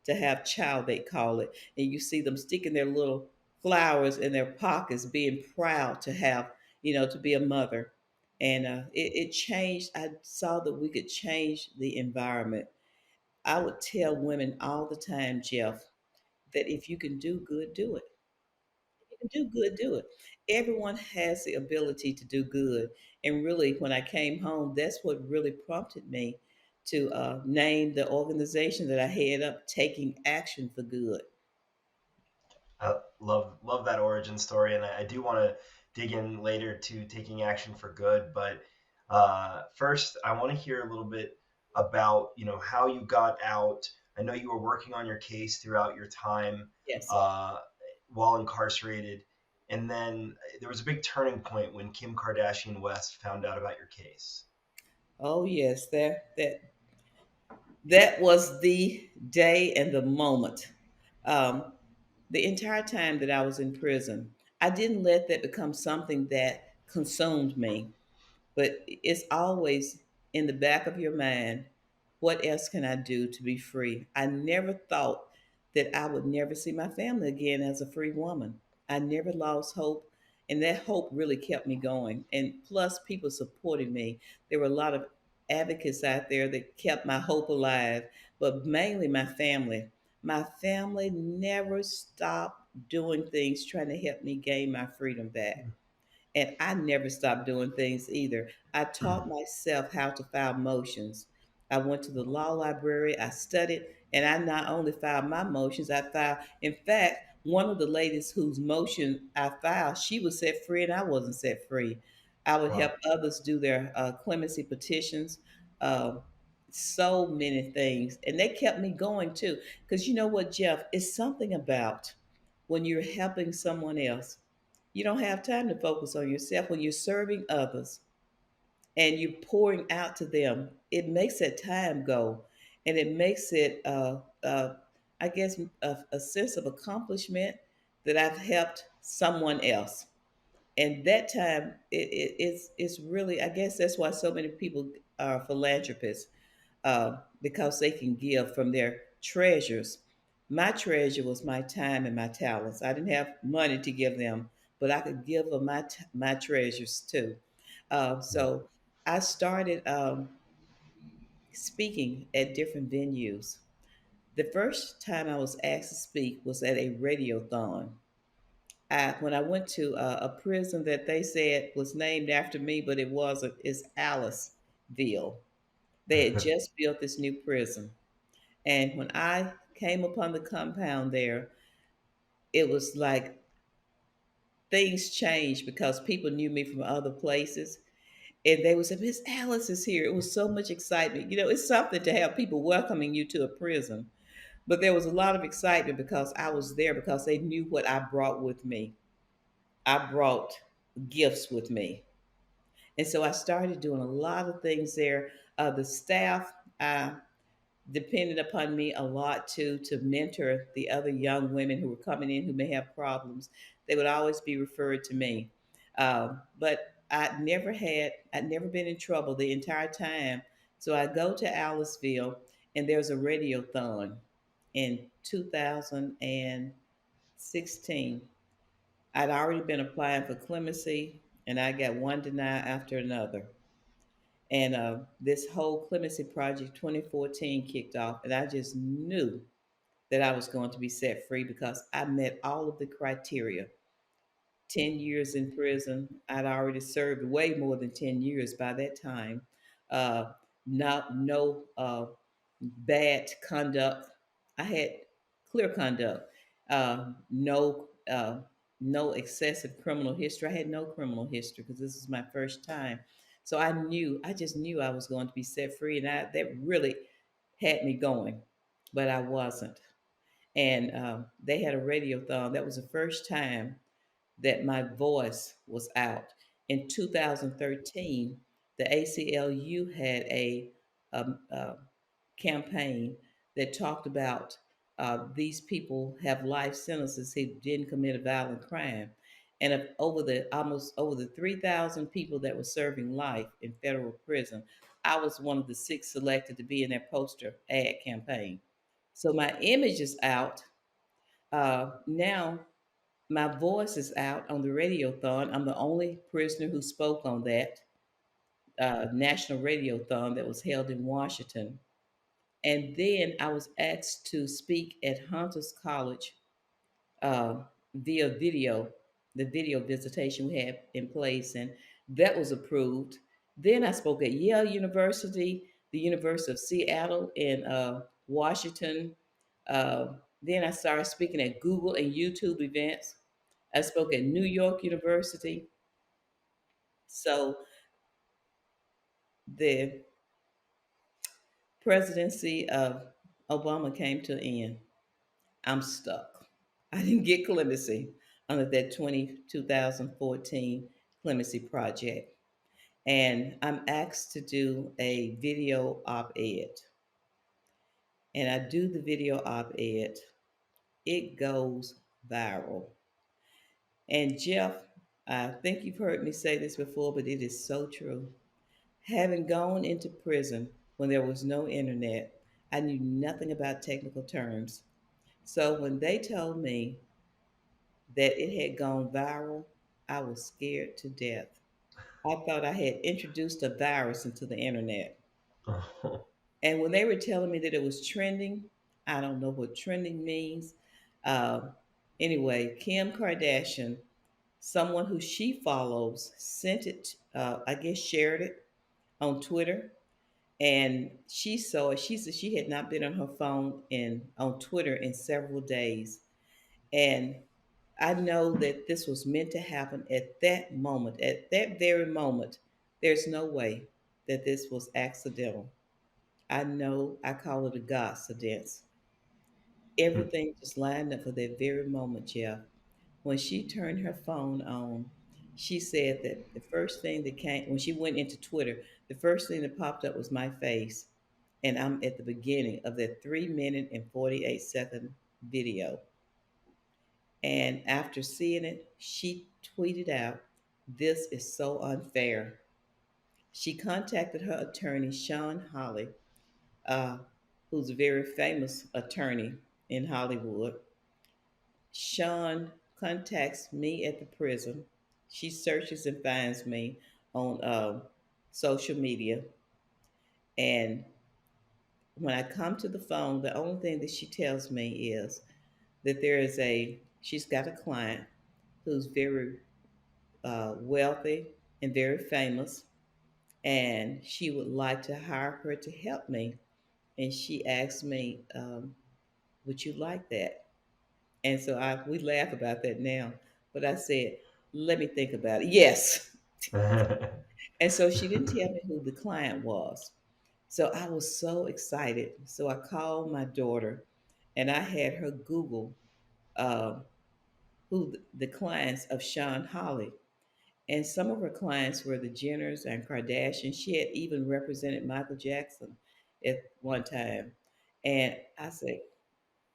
have chow, they call it, and you see them sticking their little flowers in their pockets, being proud to have, to be a mother. And it changed. I saw that we could change the environment. I would tell women all the time, Jeff, that if you can do good, do it. If you can do good, do it. Everyone has the ability to do good. And really, when I came home, that's what really prompted me to name the organization that I head up, Taking Action for Good. I love that origin story, and I do want to dig in later to taking action for good. But first, I want to hear a little bit about how you got out. I know you were working on your case throughout your time Yes. uh, while incarcerated, and then there was a big turning point when Kim Kardashian West found out about your case. Oh, yes. That was the day and the moment. Um, the entire time that I was in prison, I didn't let that become something that consumed me. But it's always in the back of your mind, what else can I do to be free? I never thought that I would never see my family again as a free woman. I never lost hope, and that hope really kept me going. And plus, people supporting me. There were a lot of advocates out there that kept my hope alive, but mainly my family. My family never stopped doing things trying to help me gain my freedom back. And I never stopped doing things either. I taught myself how to file motions. I went to the law library, I studied, and I not only filed my motions, I filed, in fact, one of the ladies whose motion I filed, she was set free and I wasn't set free. I would help Wow. others do their clemency petitions, uh, so many things. And they kept me going too. Because you know what, Jeff? It's something about when you're helping someone else, you don't have time to focus on yourself when you're serving others and you're pouring out to them. It makes that time go, and it makes it, I guess, a sense of accomplishment that I've helped someone else. And that time, it's really, I guess that's why so many people are philanthropists, because they can give from their treasures. My treasure was my time and my talents. I didn't have money to give them, but I could give them my treasures too. So I started speaking at different venues. The first time I was asked to speak was at a radiothon. When I went to a prison that they said was named after me, but it wasn't. It's Aliceville. They had just built this new prison. And when I came upon the compound there, it was like things changed because people knew me from other places. And they would say, Miss Alice is here. It was so much excitement. It's something to have people welcoming you to a prison. But there was a lot of excitement because I was there because they knew what I brought with me. I brought gifts with me. And so I started doing a lot of things there. The staff uh, depended upon me a lot too to mentor the other young women who were coming in who may have problems. They would always be referred to me. But I'd never been in trouble the entire time. So I go to Aliceville and there's a radiothon in 2016. I'd already been applying for clemency and I got one denied after another. And this whole clemency project 2014 kicked off, and I just knew that I was going to be set free because I met all of the criteria. 10 years in prison. I'd already served way more than 10 years by that time. Uh, not no bad conduct. I had clear conduct. No no excessive criminal history. I had no criminal history because this is my first time. So I just knew I was going to be set free, and that really had me going, but I wasn't. And they had a radiothon. That was the first time that my voice was out. In 2013, the ACLU had a campaign that talked about these people have life sentences who didn't commit a violent crime. And of over the almost over the 3,000 people that were serving life in federal prison, I was one of the six selected to be in that poster ad campaign. So my image is out. Now my voice is out on the radiothon. I'm the only prisoner who spoke on that national radiothon that was held in Washington. And then I was asked to speak at Hunters College uh, via video, the video visitation we had in place, and that was approved. Then I spoke at Yale University, the University of Seattle, and Washington. Uh, then I started speaking at Google and YouTube events. I spoke at New York University. So the presidency of Obama came to an end. I'm stuck. I didn't get clemency under that 2014 clemency project. And I'm asked to do a video op ed. And I do the video op ed. It goes viral. And Jeff, I think you've heard me say this before, but it is so true. Having gone into prison when there was no internet, I knew nothing about technical terms. So when they told me that it had gone viral, I was scared to death. I thought I had introduced a virus into the internet. And when they were telling me that it was trending, I don't know what trending means. Uh, anyway, Kim Kardashian, someone who she follows, sent it, I guess shared it on Twitter. And she saw it. She said she had not been on her phone in on Twitter in several days. And I know that this was meant to happen at that moment, at that very moment. There's no way that this was accidental. I know I call it a Godcidence. Everything just lined up for that very moment, Jeff. When she turned her phone on, she said that the first thing that came, when she went into Twitter, the first thing that popped up was my face. And I'm at the beginning of that 3 minute and 48-second video. And after seeing it, she tweeted out, "This is so unfair." She contacted her attorney, Sean Holly, uh, who's a very famous attorney in Hollywood. Sean contacts me at the prison. She searches and finds me on social media. And when I come to the phone, the only thing that she tells me is that she's got a client who's very wealthy and very famous, and she would like to hire her to help me. And she asked me, "Would you like that?" And so we laugh about that now, but I said, "Let me think about it." Yes. And so she didn't tell me who the client was. So I was so excited. So I called my daughter, and I had her Google uh, who the clients of Sean Holly. And some of her clients were the Jenners and Kardashians. She had even represented Michael Jackson at one time. And I said,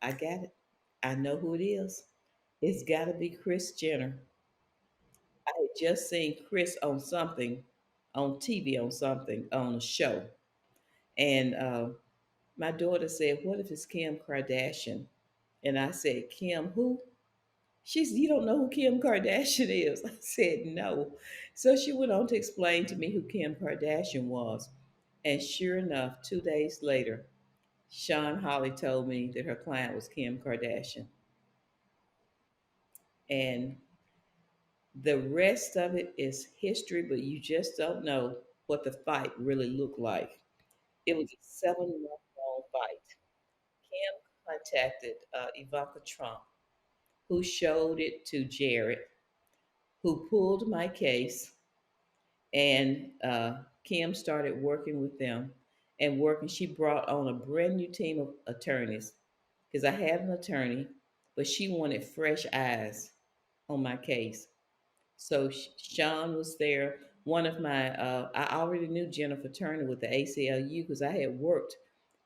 I got it. I know who it is. It's got to be Chris Jenner. I had just seen Chris on something, on TV, on something, on a show. And my daughter said, "What if it's Kim Kardashian?" And I said, "Kim, who?" She said, "You don't know who Kim Kardashian is?" I said, "No." So she went on to explain to me who Kim Kardashian was. And sure enough, 2 days later, Sean Holly told me that her client was Kim Kardashian. And the rest of it is history, but you just don't know what the fight really looked like. It was a 7 month long fight. Kim contacted Ivanka Trump, who showed it to Jared, who pulled my case, and Kim started working with them and working. She brought on a brand new team of attorneys because I had an attorney, but she wanted fresh eyes on my case. So Sean was there. One of my, I already knew Jennifer Turner with the ACLU because I had worked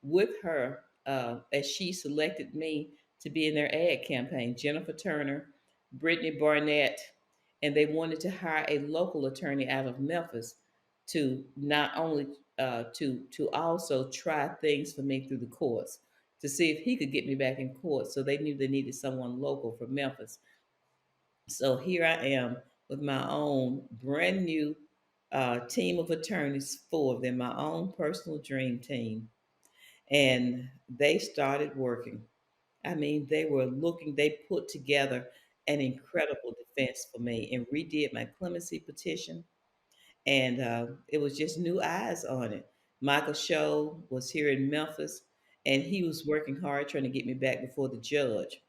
with her as she selected me to be in their ad campaign. Jennifer Turner, Brittany Barnett, and they wanted to hire a local attorney out of Memphis to not only to also try things for me through the courts to see if he could get me back in court. So they knew they needed someone local from Memphis. So here I am with my own brand new team of attorneys, four of them, my own personal dream team. And they started working. I mean, they were looking, they put together an incredible defense for me and redid my clemency petition. And it was just new eyes on it. Michael Show was here in Memphis, and he was working hard trying to get me back before the judge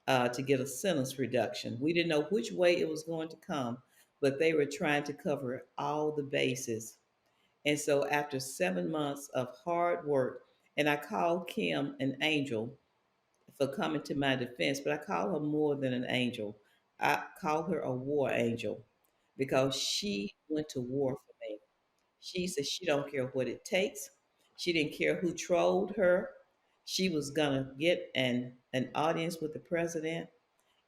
to get a sentence reduction. We didn't know which way it was going to come, but they were trying to cover all the bases. And so, after 7 months of hard work, and I called Kim an angel for coming to my defense, but I call her more than an angel. I call her a war angel because she went to war for me. She said she don't care what it takes. She didn't care who trolled her. She was gonna get an audience with the president,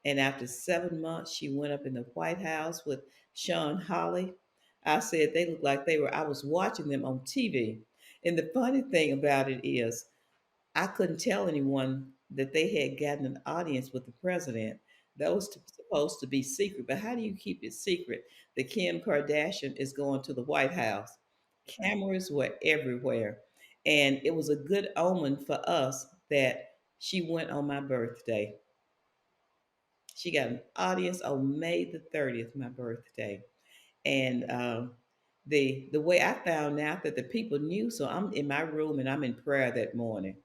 and after 7 months, she went up in the White House with Sean Holly. I said they looked like they were, I was watching them on TV. And the funny thing about it is, I couldn't tell anyone that they had gotten an audience with the president. That was supposed to be secret. But how do you keep it secret that Kim Kardashian is going to the White House? Cameras were everywhere. And it was a good omen for us that she went on my birthday. She got an audience on May the 30th, my birthday. And the way I found out that the people knew, so I'm in my room and I'm in prayer that morning.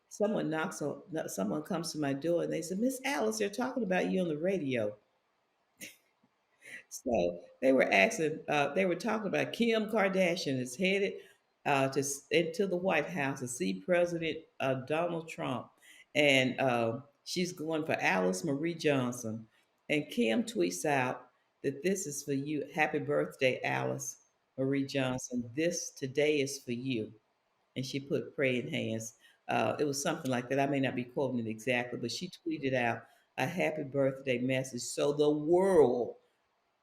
Someone knocks on, someone comes to my door and they said, "Miss Alice, they're talking about you on the radio." So they were talking about Kim Kardashian is headed into the White House to see President Donald Trump, and she's going for Alice Marie Johnson. And Kim tweets out that this is for you. Happy birthday, Alice Marie Johnson. This today is for you. And she put praying hands. It was something like that. I may not be quoting it exactly, but she tweeted out a happy birthday message so the world,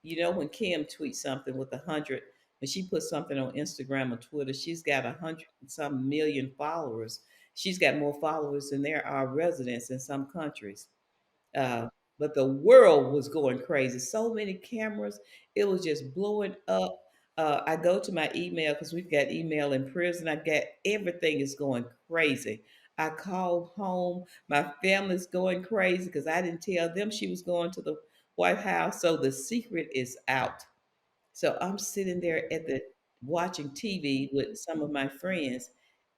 when Kim tweets something with 100, when she puts something on Instagram or Twitter, she's got 100 and some million followers. She's got more followers than there are residents in some countries. Uh, but the world was going crazy. So many cameras, it was just blowing up. I go to my email because we've got email in prison. I got everything is going crazy. I called home. My family's going crazy because I didn't tell them she was going to the White House. So the secret is out. So I'm sitting there at the watching TV with some of my friends,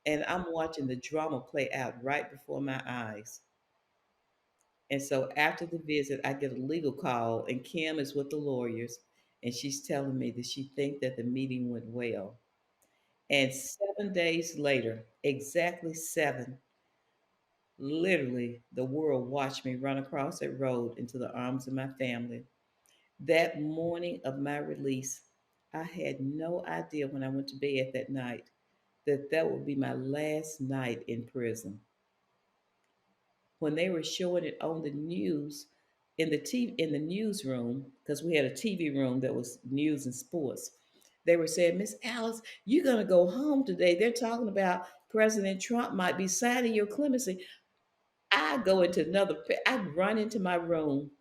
and I'm watching the drama play out right before my eyes. And so after the visit, I get a legal call, and Kim is with the lawyers, and she's telling me that she thinks that the meeting went well. And 7 days later, exactly seven, literally the world watched me run across that road into the arms of my family. That morning of my release, I had no idea when I went to bed that night that that would be my last night in prison. When they were showing it on the news in the in the newsroom, because we had a TV room that was news and sports, they were saying, Miss Alice, you're gonna go home today. They're talking about President Trump might be signing your clemency. I go into I run into my room.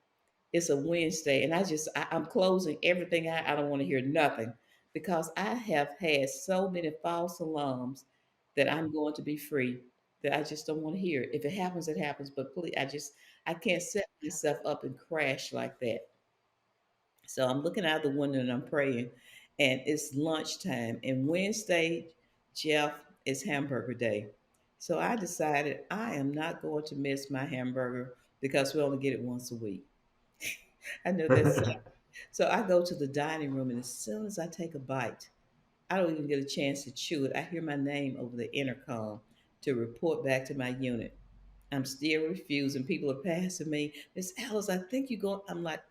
It's a Wednesday, and I'm closing everything out. I don't want to hear nothing because I have had so many false alarms that I'm going to be free that I just don't want to hear. If it happens, it happens. But please, I can't set myself up and crash like that. So I'm looking out the window and I'm praying, and it's lunchtime. And Wednesday, Jeff, is hamburger day. So I decided I am not going to miss my hamburger because we only get it once a week. I know that's so I go to the dining room, and as soon as I take a bite, I don't even get a chance to chew it. I hear my name over the intercom to report back to my unit. I'm still refusing. People are passing me. Miss Alice, I think you're going. I'm like,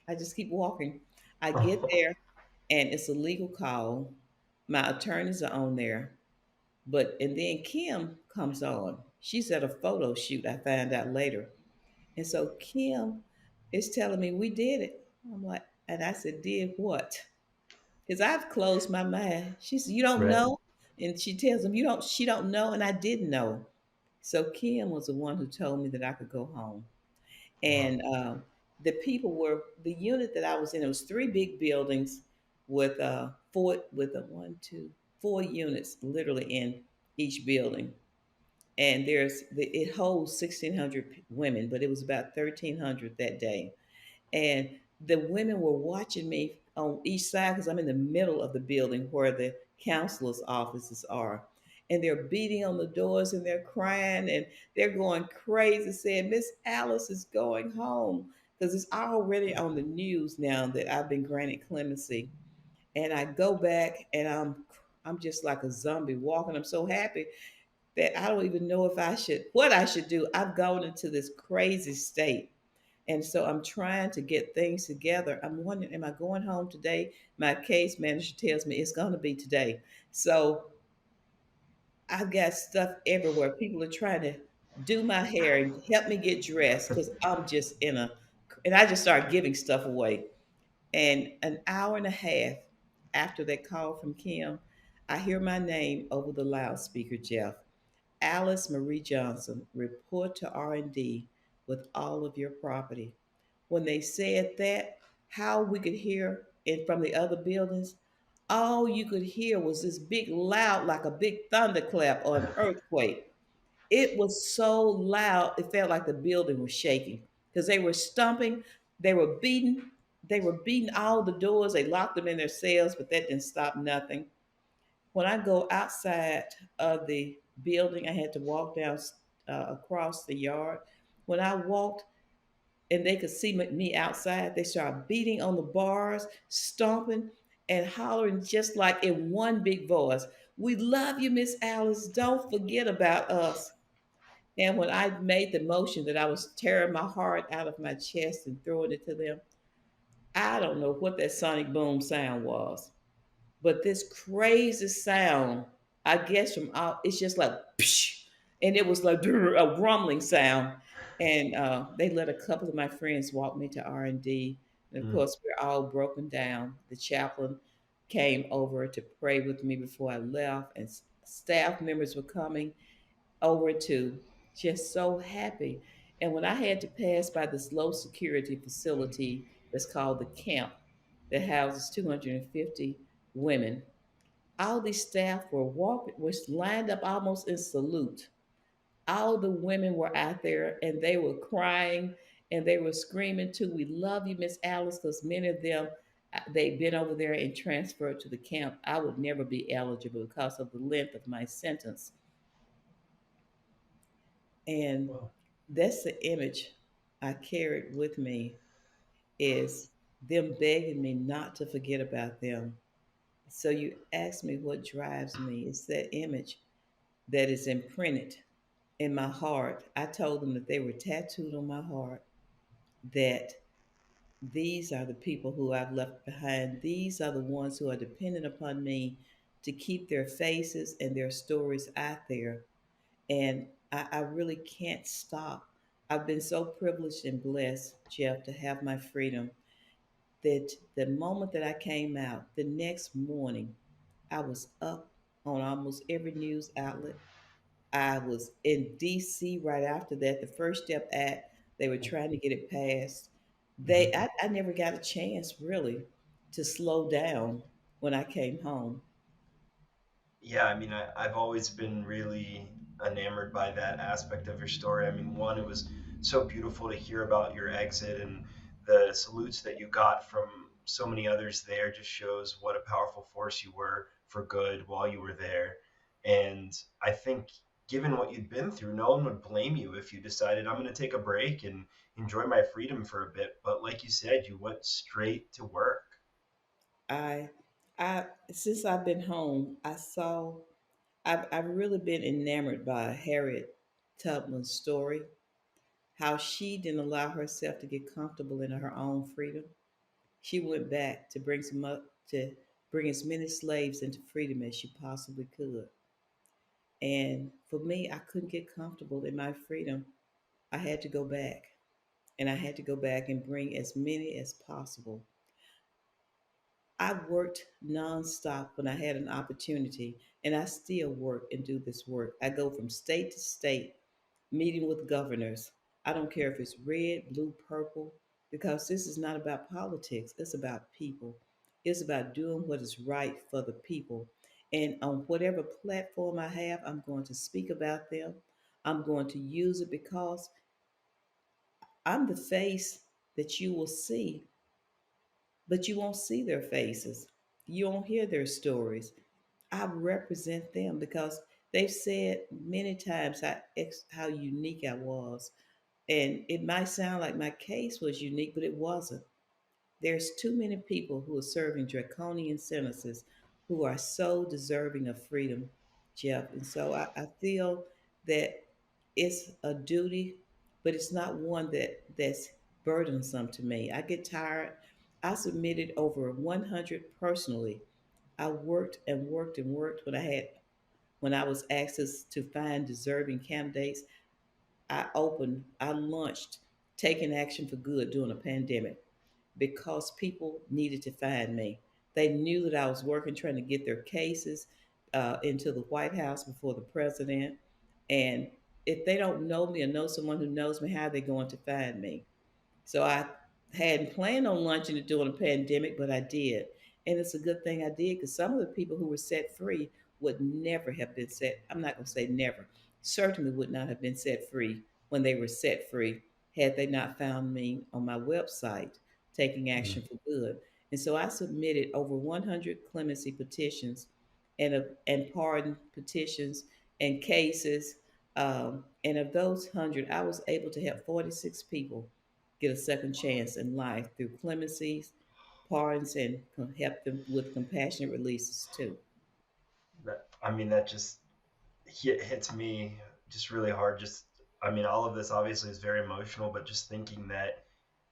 I just keep walking. I get there, and it's a legal call. My attorneys are on there, and then Kim comes on. She's at a photo shoot. I find out later, and so Kim is telling me we did it. I'm like, and I said, did what? Because I've closed my mind. She said, you don't Right. know? And she tells him, you don't, she don't know. And I didn't know. So Kim was the one who told me that I could go home. Wow. And the people were, the unit that I was in, it was three big buildings with one, two, four units literally in each building. And it holds 1,600 women, but it was about 1,300 that day. And the women were watching me on each side because I'm in the middle of the building where the counselors' offices are. And they're beating on the doors and they're crying and they're going crazy, saying, Miss Alice is going home. Because it's already on the news now that I've been granted clemency. And I go back and I'm just like a zombie walking. I'm so happy that I don't even know if what I should do. I've gone into this crazy state. And so I'm trying to get things together. I'm wondering, am I going home today? My case manager tells me it's going to be today. So I've got stuff everywhere. People are trying to do my hair and help me get dressed because I'm just and I just start giving stuff away. And an hour and a half after that call from Kim, I hear my name over the loudspeaker, Jeff. Alice Marie Johnson, report to R&D with all of your property. When they said that, how we could hear it from the other buildings, all you could hear was this big loud, like a big thunderclap or an earthquake. It was so loud, it felt like the building was shaking because they were stomping, they were beating, they were beating all the doors. They locked them in their cells, but that didn't stop nothing. When I go outside of the building, I had to walk down across the yard. When I walked and they could see me outside, they started beating on the bars, stomping and hollering just like in one big voice. We love you, Miss Alice. Don't forget about us. And when I made the motion that I was tearing my heart out of my chest and throwing it to them, I don't know what that sonic boom sound was. But this crazy sound, I guess from out, it's just like, psh, and it was like a rumbling sound. And they let a couple of my friends walk me to R&D. And of Mm. course, we're all broken down. The chaplain came over to pray with me before I left, and staff members were coming over to just so happy. And when I had to pass by this low security facility that's called the camp that houses 250 women, all these staff were walking, was lined up almost in salute. All the women were out there and they were crying and they were screaming too, we love you, Miss Alice, because many of them, they'd been over there and transferred to the camp. I would never be eligible because of the length of my sentence. And Wow. that's the image I carried with me is them begging me not to forget about them. So you ask me what drives me. It's that image that is imprinted in my heart. I told them that they were tattooed on my heart, that These are the people who I've left behind. These are the ones who are dependent upon me to keep their faces and their stories out there. And I really can't stop. I've been so privileged and blessed, Jeff, to have my freedom that the moment that I came out, the next morning, I was up on almost every news outlet. I was in DC right after that. The First Step Act, they were trying to get it passed. Mhm. I never got a chance really to slow down when I came home. Yeah, I mean, I've always been really enamored by that aspect of your story. I mean, one, it was so beautiful to hear about your exit, and the salutes that you got from so many others there just shows what a powerful force you were for good while you were there. And I think, given what you'd been through, no one would blame you if you decided, I'm going to take a break and enjoy my freedom for a bit. But like you said, you went straight to work. I I since I've been home, I've really been enamored by Harriet Tubman's story, how she didn't allow herself to get comfortable in her own freedom. She went back to bring as many slaves into freedom as she possibly could. And for me, I couldn't get comfortable in my freedom. I had to go back, and I had to go back and bring as many as possible. I worked nonstop when I had an opportunity, and I still work and do this work. I go from state to state, meeting with governors. I don't care if it's red, blue, purple, because this is not about politics. It's about people. It's about doing what is right for the people. And on whatever platform I have, I'm going to speak about them. I'm going to use it because I'm the face that you will see, but you won't see their faces. You won't hear their stories. I represent them because they've said many times how unique I was. And it might sound like my case was unique, but it wasn't. There's too many people who are serving draconian sentences who are so deserving of freedom, Jeff. And so I feel that it's a duty, but it's not one that's burdensome to me. I get tired. I submitted over 100 personally. I worked and worked and worked when I was asked to find deserving candidates. I launched Taking Action for Good during a pandemic because people needed to find me. They knew that I was working trying to get their cases into the White House before the president. And if they don't know me or know someone who knows me, how are they going to find me? So I hadn't planned on launching it during a pandemic, but I did. And it's a good thing I did because some of the people who were set free would never have been set. I'm not going to say never, certainly would not have been set free when they were set free had they not found me on my website, Taking Action Mm. for Good. And so I submitted over 100 clemency petitions and pardon petitions and cases. And of those 100, I was able to help 46 people get a second chance in life through clemencies, pardons, and help them with compassionate releases too. I mean, that just hits me just really hard. Just, I mean, all of this obviously is very emotional, but just thinking that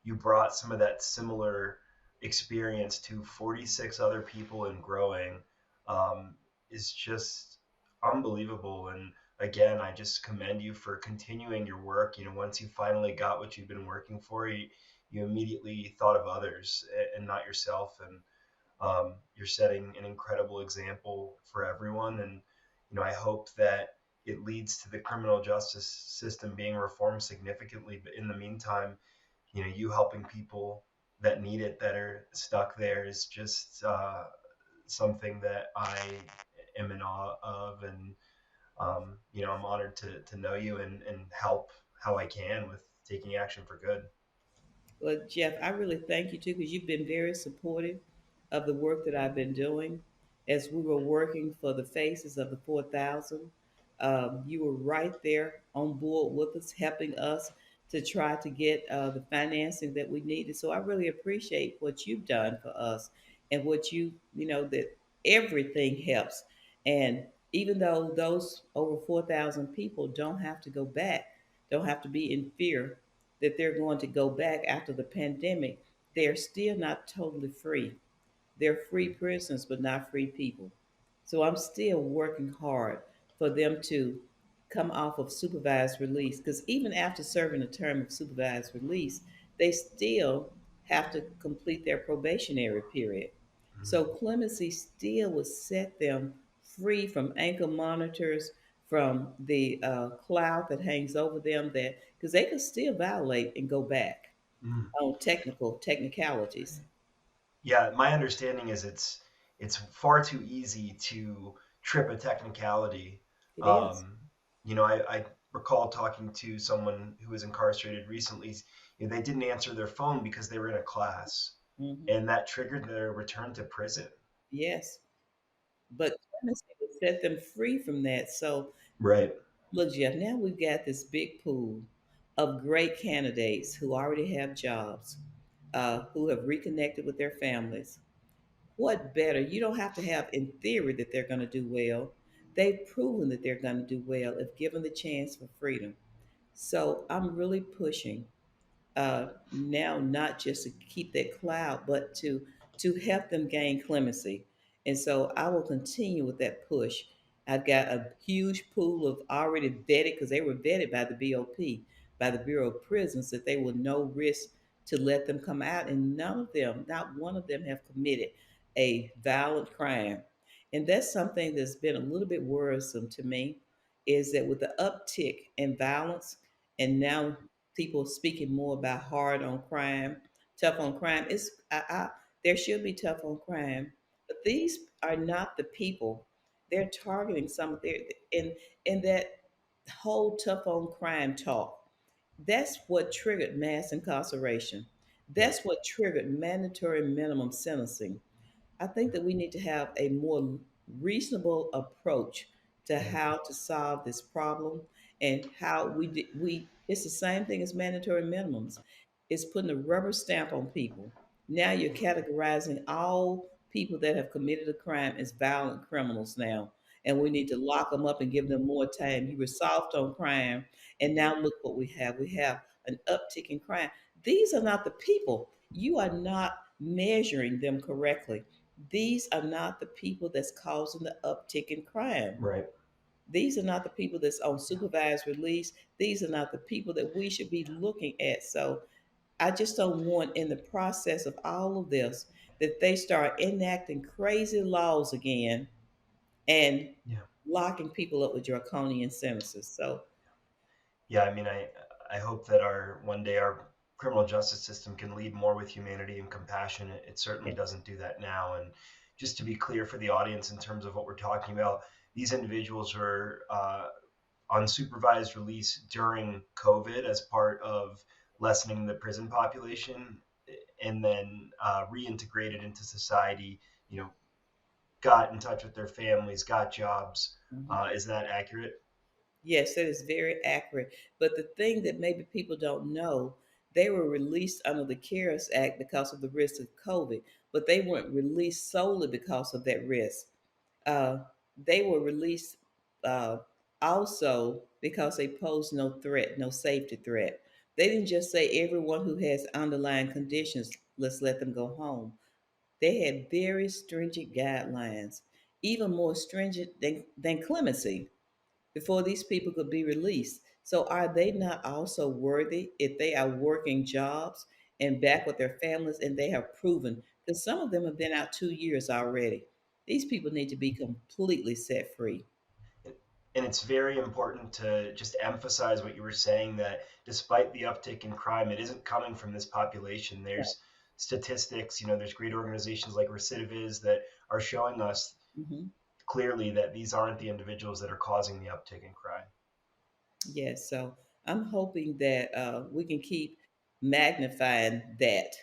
you brought some of that similar experience to 46 other people and growing um, is just unbelievable. And again, I just commend you for continuing your work. You know, once you finally got what you've been working for, you immediately thought of others and not yourself. And you're setting an incredible example for everyone. And, you know, I hope that it leads to the criminal justice system being reformed significantly. But in the meantime, you know, you helping people that need it, that are stuck there, is just something that I am in awe of. And, you know, I'm honored to know you and help how I can with taking action for good. Well, Jeff, I really thank you too because you've been very supportive of the work that I've been doing. As we were working for the faces of the 4,000, you were right there on board with us, helping us to try to get the financing that we needed. So I really appreciate what you've done for us and you know, that everything helps. And even though those over 4,000 people don't have to go back, don't have to be in fear that they're going to go back after the pandemic. they're still not totally free. They're free prisoners, but not free people. So I'm still working hard for them to come off of supervised release because even after serving a term of supervised release, they still have to complete their probationary period. So Mm, clemency still would set them free from ankle monitors, from the cloud that hangs over them, that because they could still violate and go back mm. on technicalities. Yeah, my understanding is it's far too easy to trip a technicality. It is. Um, I recall talking to someone who was incarcerated recently. They didn't answer their phone because they were in a class, Hmm. and that triggered their return to prison. Yes. But clemency would set them free from that. So, Right. look, Jeff, now we've got this big pool of great candidates who already have jobs, who have reconnected with their families. What better? You don't have to have in theory that they're going to do well. They've proven that they're going to do well if given the chance for freedom. So, I'm really pushing now not just to keep that cloud, but to help them gain clemency. And so I will continue with that push. I've got a huge pool of already vetted because they were vetted by the BOP, by the Bureau of Prisons, that they were no risk to let them come out, and none of them, not one of them, have committed a violent crime. And that's something that's been a little bit worrisome to me, is that with the uptick in violence, and now people speaking more about hard on crime, tough on crime. There should be tough on crime, but these are not the people. They're targeting some of their in that whole tough on crime talk. That's what triggered mass incarceration. Yeah. That's what triggered mandatory minimum sentencing. I think that we need to have a more reasonable approach to Yeah. how to solve this problem, and how we it's the same thing as mandatory minimums. It's putting a rubber stamp on people. Now you're categorizing all people that have committed a crime as violent criminals now, and we need to lock them up and give them more time. You were soft on crime, and now look what we have. We have an uptick in crime. These are not the people. You are not measuring them correctly. These are not the people that's causing the uptick in crime. Right. These are not the people that's on supervised release. These are not the people that we should be looking at. So I just don't want, in the process of all of this, that they start enacting crazy laws again and Yeah. locking people up with draconian sentences. So, Yeah. I mean, I hope that our one day our criminal justice system can lead more with humanity and compassion. It certainly yes. doesn't do that now. And just to be clear for the audience in terms of what we're talking about, these individuals were on supervised release during COVID as part of lessening the prison population, and then reintegrated into society. You know, got in touch with their families, got jobs. Mhm. Is that accurate? Yes, that is very accurate. But the thing that maybe people don't know, they were released under the CARES Act because of the risk of COVID, but they weren't released solely because of that risk. Uh, they were released uh, also because they posed no threat, no safety threat. They didn't just say everyone who has underlying conditions, let's let them go home. They had very stringent guidelines, even more stringent than clemency, before these people could be released. So are they not also worthy if they are working jobs and back with their families and they have proven? Because some of them have been out 2 years already. These people need to be completely set free. And it's very important to just emphasize what you were saying, that despite the uptick in crime, it isn't coming from this population. Right. There's statistics, there's great organizations like Recidiviz that are showing us Hmm. clearly that these aren't the individuals that are causing the uptick in crime. Yes. So I'm hoping that we can keep magnifying that,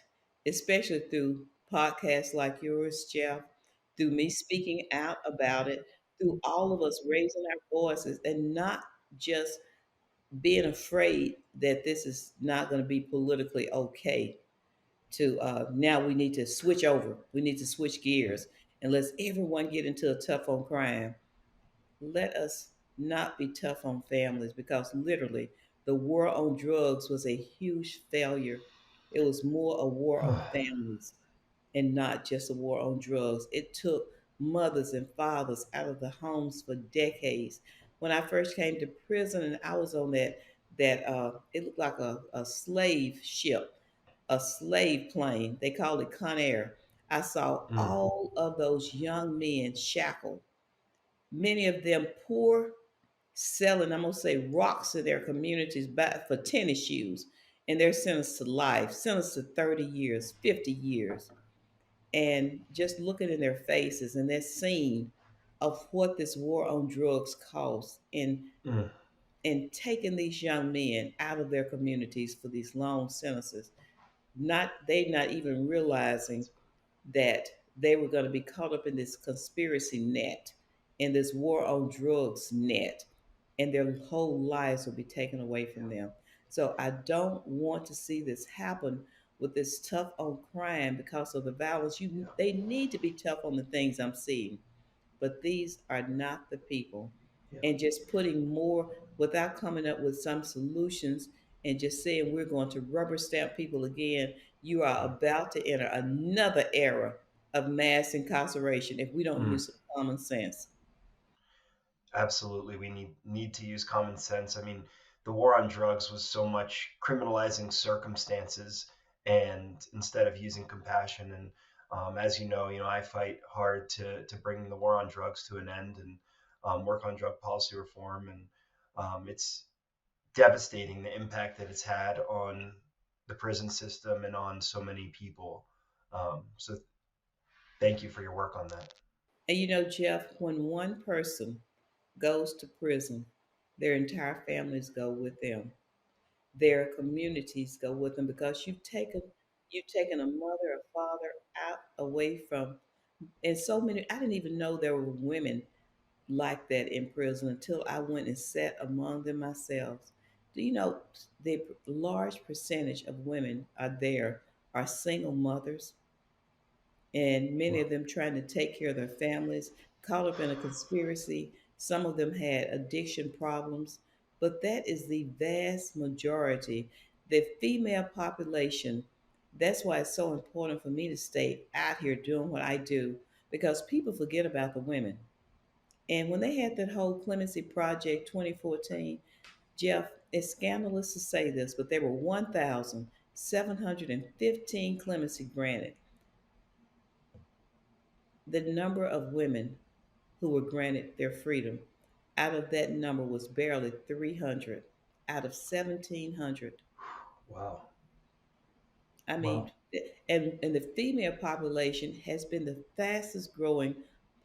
especially through podcasts like yours, Jeff, through me speaking out about it, through all of us raising our voices and not just being afraid that this is not going to be politically okay. To now we need to switch over. We need to switch Yeah. gears and let's everyone get into a tough on crime. Let us not be tough on families, because literally the war on drugs was a huge failure. It was more a war on families and not just a war on drugs. It took mothers and fathers out of the homes for decades. When I first came to prison and I was on that it looked like a slave ship, a slave plane. They called it Con Air. I saw Mm, all of those young men shackled, many of them poor, selling, I'm gonna say, rocks in their communities back for tennis shoes. And they're sentenced to life, sentenced to 30 years, 50 years. And just looking in their faces and that scene of what this war on drugs costs mm, and taking these young men out of their communities for these long sentences, not they not even realizing that they were going to be caught up in this conspiracy net, in this war on drugs net, and their whole lives will be taken away from them. So I don't want to see this happen with this tough on crime because of the violence. They need to be tough on the things I'm seeing, but these are not the people. yeah, And just putting more without coming up with some solutions and just saying we're going to rubber stamp people again, you are mm, about to enter another era of mass incarceration if we don't mm. use some common sense. Absolutely, we need to use common sense. I mean, the war on drugs was so much criminalizing circumstances, and instead of using compassion. And as you know, I fight hard to bring the war on drugs to an end and work on drug policy reform. And it's devastating the impact that it's had on the prison system and on so many people. So thank you for your work on that. And you know, Jeff, when one person goes to prison, their entire families go with them. Their communities go with them because you've taken a mother, a father out away from, and so many. I didn't even know there were women like that in prison until I went and sat among them myself. Do you know the large percentage of women are there are single mothers, and many of them trying to take care of their families, caught up in a conspiracy. Some of them had addiction problems, but that is the vast majority. The female population, that's why it's so important for me to stay out here doing what I do because people forget about the women. And when they had that whole clemency project 2014, Jeff, it's scandalous to say this, but there were 1,715 clemency granted. The number of women who were granted their freedom out of that number was barely 300 out of 1,700. Wow. I mean, Wow. and the female population has been the fastest growing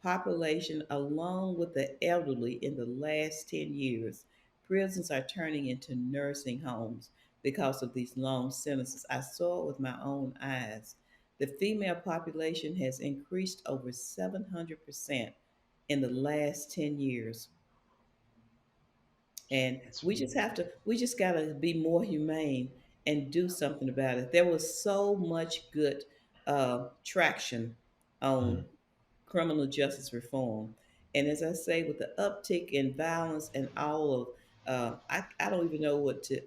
population along with the elderly in the last 10 years. Prisons are turning into nursing homes because of these long sentences. I saw it with my own eyes. The female population has increased over 700% in the last 10 years. And It's we just got to be more humane and do something about it. There was so much good traction mm, on criminal justice reform. And as I say, with the uptick in violence and all of, I don't even know what to,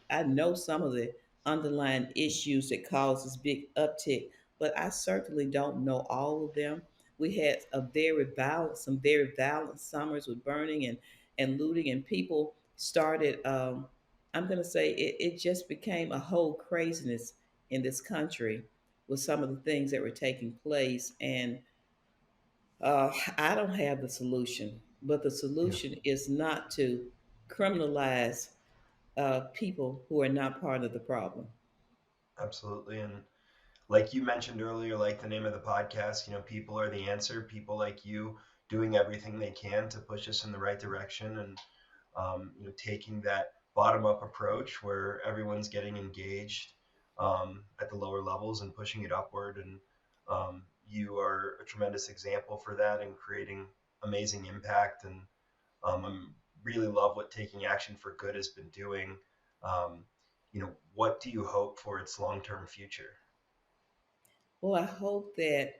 I know some of the underlying issues that cause this big uptick, but I certainly don't know all of them. We had some very violent summers with burning and looting, and people started, I'm going to say, it just became a whole craziness in this country with some of the things that were taking place. And I don't have the solution, but the yeah, solution is not to criminalize people who are not part of the problem. absolutely. And like you mentioned earlier, like the name of the podcast, people are the answer. People like you doing everything they can to push us in the right direction, and taking that bottom up approach where everyone's getting engaged at the lower levels and pushing it upward. And you are a tremendous example for that and creating amazing impact. And I'm really love what Taking Action for Good has been doing. Um, what do you hope for its long term future? Well, I hope that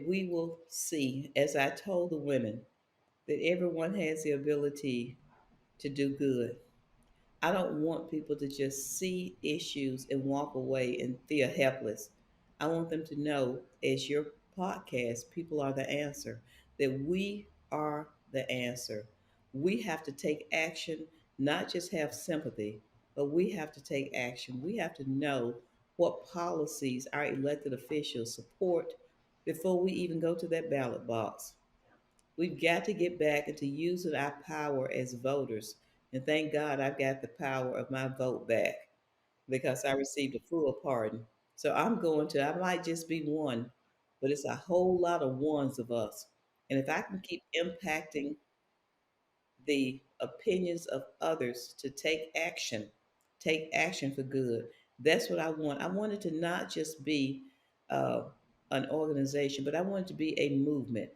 we will see, as I told the women, that everyone has the ability to do good. I don't want people to just see issues and walk away and feel helpless. I want them to know, as your podcast, people are the answer, that we are the answer. We have to take action, not just have sympathy, but we have to take action. We have to know what policies our elected officials support before we even go to that ballot box. We've got to get back into using our power as voters. And thank God I've got the power of my vote back because I received a full pardon. So I might just be one, but it's a whole lot of ones of us. And if I can keep impacting the opinions of others to take action for good, that's what I want. I want it to not just be uh, an organization, but I want it to be a movement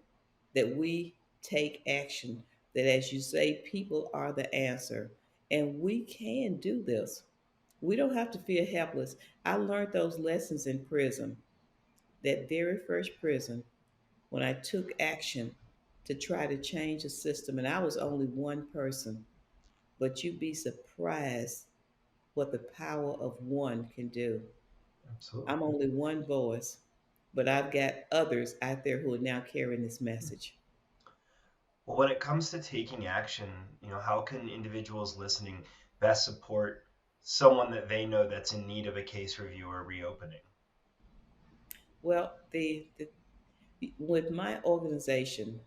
that we take action, that as you say, people are the answer. And we can do this. We don't have to feel helpless. I learned those lessons in prison, that very first prison, when I took action to try to change the system. And I was only one person, but you'd be surprised what the power of one can do. Absolutely. I'm only one voice, but I've got others out there who are now carrying this message. Well, when it comes to taking action, how can individuals listening best support someone that they know that's in need of a case review or reopening? Well, with my organization,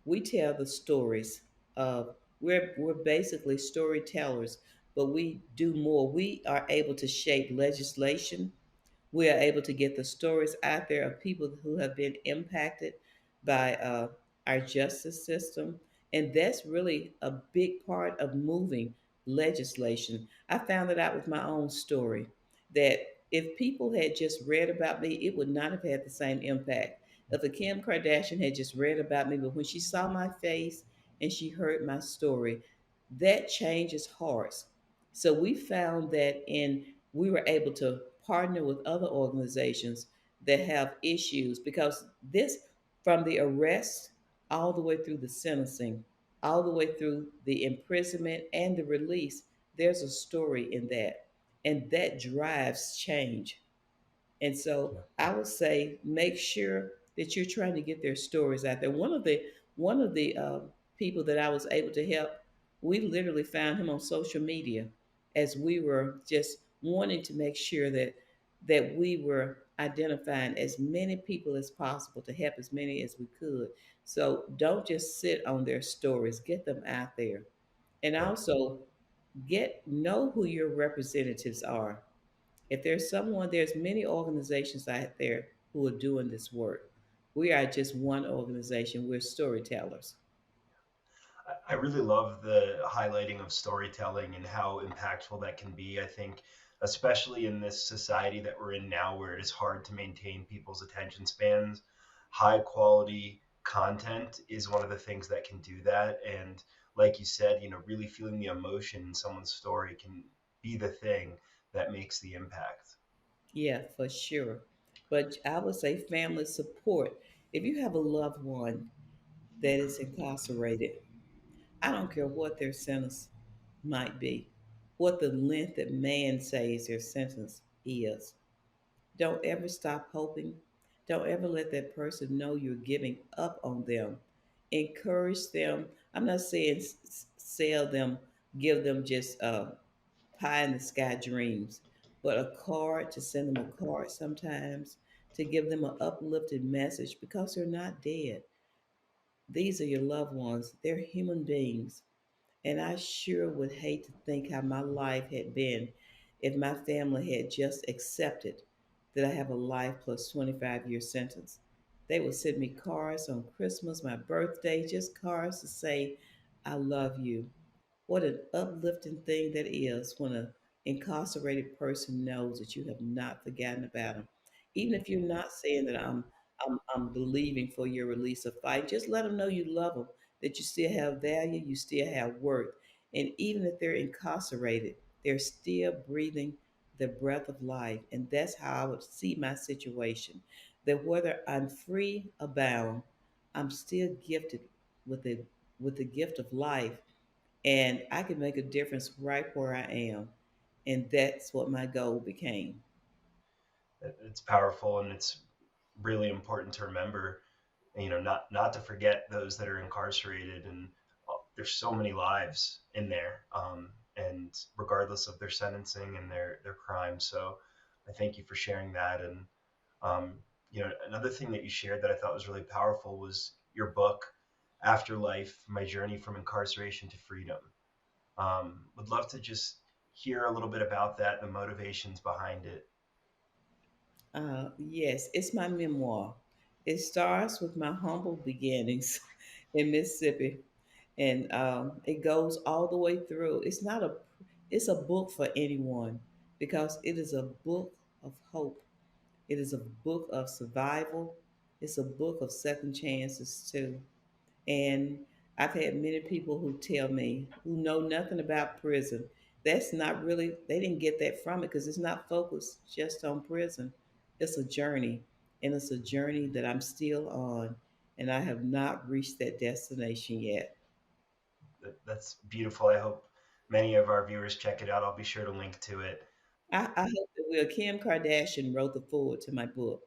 we tell the stories of we're basically storytellers, but we do more. We are able to shape legislation. We are able to get the stories out there of people who have been impacted by our justice system. And that's really a big part of moving legislation. I found it out with my own story that if people had just read about me, it would not have had the same impact. If a Kim Kardashian had just read about me, but when she saw my face and she heard my story, that changes hearts. So we found that we were able to partner with other organizations that have issues because this, from the arrest all the way through the sentencing, all the way through the imprisonment and the release, there's a story in that. And that drives change. And so Yeah. I would say make sure that you're trying to get their stories out there. One of the people that I was able to help, we literally found him on social media as we were just wanting to make sure that we were identifying as many people as possible to help as many as we could. So don't just sit on their stories, get them out there. And Right. also get know who your representatives are. If there's many organizations out there who are doing this work. We are just one organization. We're storytellers. I really love the highlighting of storytelling and how impactful that can be. I think, especially in this society that we're in now, where it's hard to maintain people's attention spans, high quality content is one of the things that can do that. And like you said, really feeling the emotion in someone's story can be the thing that makes the impact. Yeah, for sure. But I would say family support. If you have a loved one that is incarcerated, I don't care what their sentence might be, what the length that man says their sentence is. Don't ever stop hoping. Don't ever let that person know you're giving up on them. Encourage them. I'm not saying sell them, give them just pie in the sky dreams, but a card, to send them a card sometimes, to give them an uplifted message because they're not dead. These are your loved ones, they're human beings. And I sure would hate to think how my life had been if my family had just accepted that I have a life plus 25-year sentence. They would send me cards on Christmas, my birthday, just cards to say, I love you. What an uplifting thing that is when an incarcerated person knows that you have not forgotten about them. Even if you're not saying that I'm believing for your release or fight, just let them know you love them, that you still have value, you still have worth. And even if they're incarcerated, they're still breathing the breath of life. And that's how I would see my situation. That whether I'm free or bound, I'm still gifted with the gift of life, and I can make a difference right where I am. And that's what my goal became. It's powerful, and it's really important to remember, not to forget those that are incarcerated. And there's so many lives in there, and regardless of their sentencing and their crimes. So I thank you for sharing that. And um, another thing that you shared that I thought was really powerful was your book, Afterlife: My Journey from Incarceration to Freedom. Would love to just hear a little bit about that, the motivations behind it. Yes, it's my memoir. It starts with my humble beginnings in Mississippi, and it goes all the way through. It's a book for anyone because it is a book of hope. It is a book of survival. It's a book of second chances too. And I've had many people who tell me who know nothing about prison. That's not really, they didn't get that from it because it's not focused just on prison. It's a journey, and it's a journey that I'm still on, and I have not reached that destination yet. That's beautiful. I hope many of our viewers check it out. I'll be sure to link to it. I hope that will. Kim Kardashian wrote the foreword to my book,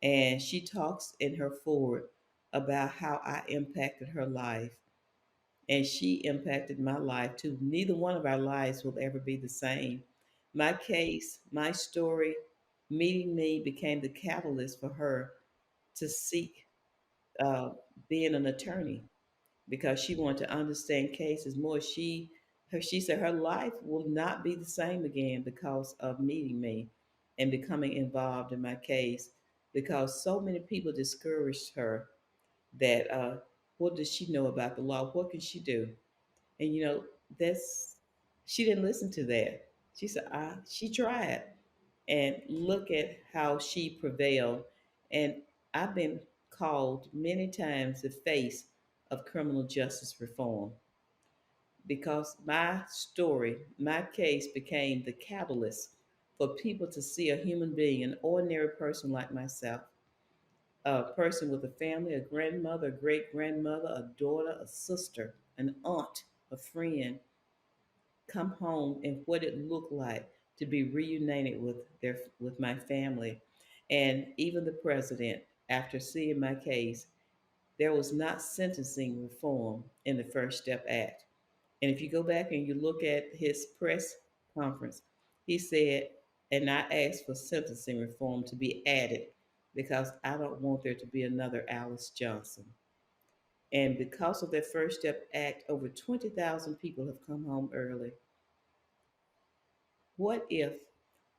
and she talks in her foreword about how I impacted her life, and she impacted my life too. Neither one of our lives will ever be the same. My case, my story, meeting me became the catalyst for her to seek uh, being an attorney because she wanted to understand cases more. She said her life will not be the same again because of meeting me and becoming involved in my case because so many people discouraged her that what does she know about the law? What can she do? And that's she didn't listen to that. She said, she tried. And look at how she prevailed. And I've been called many times the face of criminal justice reform because my story, my case became the catalyst for people to see a human being, an ordinary person like myself, a person with a family, a grandmother, a great grandmother, a daughter, a sister, an aunt, a friend, come home and what it looked like to be reunited with my family. And even the president, after seeing my case, there was not sentencing reform in the First Step Act. And if you go back and you look at his press conference, he said, and I asked for sentencing reform to be added because I don't want there to be another Alice Johnson. And because of that First Step Act, over 20,000 people have come home early. What if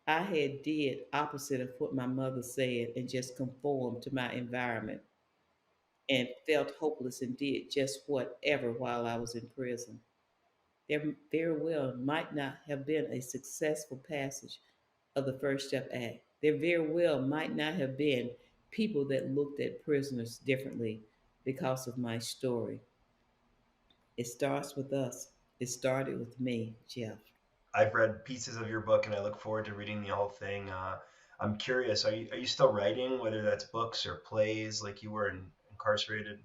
I had did opposite of what my mother said and just conformed to my environment and felt hopeless and did just whatever while I was in prison? There very well might not have been a successful passage of the First Step Act. There very well might not have been people that looked at prisoners differently because of my story. It starts with us. It started with me, Jeff. I've read pieces of your book, and I look forward to reading the whole thing. I'm curious, are you still writing, whether that's books or plays, like you were incarcerated?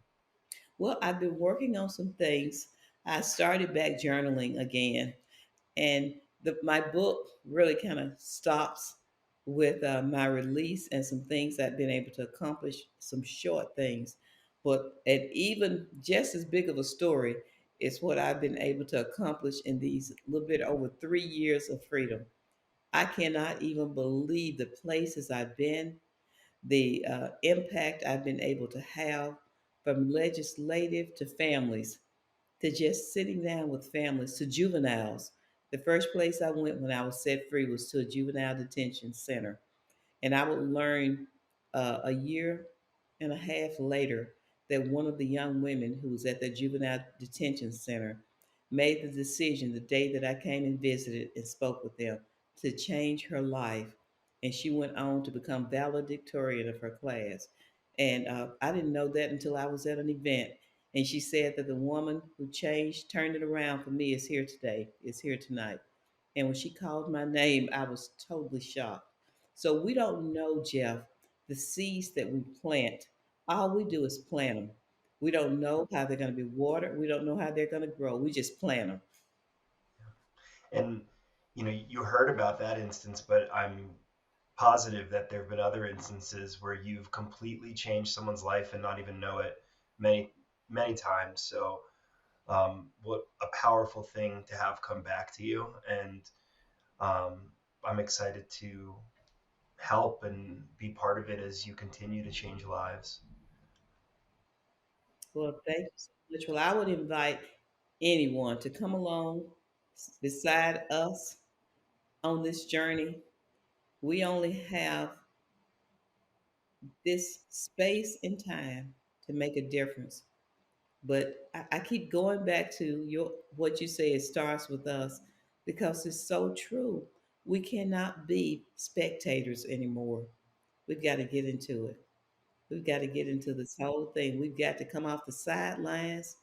Well, I've been working on some things. I started back journaling again, and my book really kind of stops with my release and some things I've been able to accomplish, some short things. But and even just as big of a story is what I've been able to accomplish in these little bit over 3 years of freedom. I cannot even believe the places I've been, the impact I've been able to have from legislative to families to just sitting down with families to juveniles. The first place I went when I was set free was to a juvenile detention center. And I would learn a year and a half later that one of the young women who was at the juvenile detention center made the decision the day that I came and visited and spoke with them to change her life. And she went on to become valedictorian of her class. And I didn't know that until I was at an event. And she said that the woman who changed, turned it around for me is here today, is here tonight. And when she called my name, I was totally shocked. So we don't know, Jeff, the seeds that we plant. All we do is plant them. We don't know how they're going to be watered. We don't know how they're going to grow. We just plant them. And you heard about that instance, but I'm positive that there have been other instances where you've completely changed someone's life and not even know it many, many times. So, what a powerful thing to have come back to you. And um, I'm excited to help and be part of it as you continue to change lives. Well, thank you so much. Well, I would invite anyone to come along beside us on this journey. We only have this space and time to make a difference. But I keep going back to your what you say. It starts with us because it's so true. We cannot be spectators anymore. We've got to get into it. We've got to get into this whole thing. We've got to come off the sidelines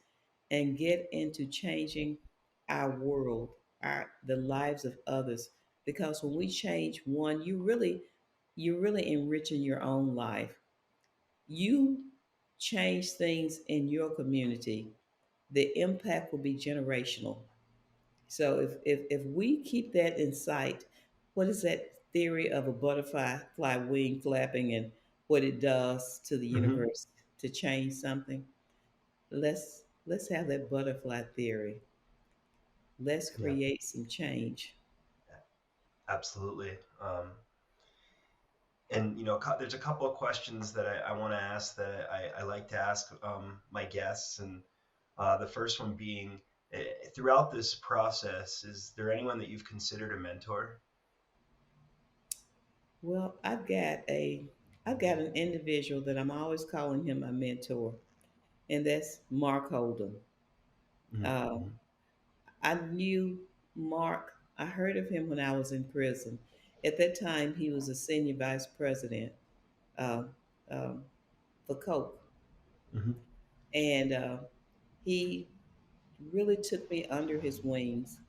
and get into changing our world, the lives of others. Because when we change one, you're really enriching your own life. You change things in your community, the impact will be generational. So if we keep that in sight, what is that theory of a butterfly fly wing flapping and what it does to the Hmm. universe to change something? Let's have that butterfly theory. Let's Yeah, create some change. absolutely. And there's a couple of questions that I want to ask that I like to ask my guests, and the first one being, throughout this process, is there anyone that you've considered a mentor? Well, I've got an individual that I'm always calling him my mentor, and that's Mark Holden. Uh, Mm-hmm. I knew Mark. I heard of him when I was in prison. At that time, he was a senior vice president uh, um, for Coke, Hmm. and he really took me under his wings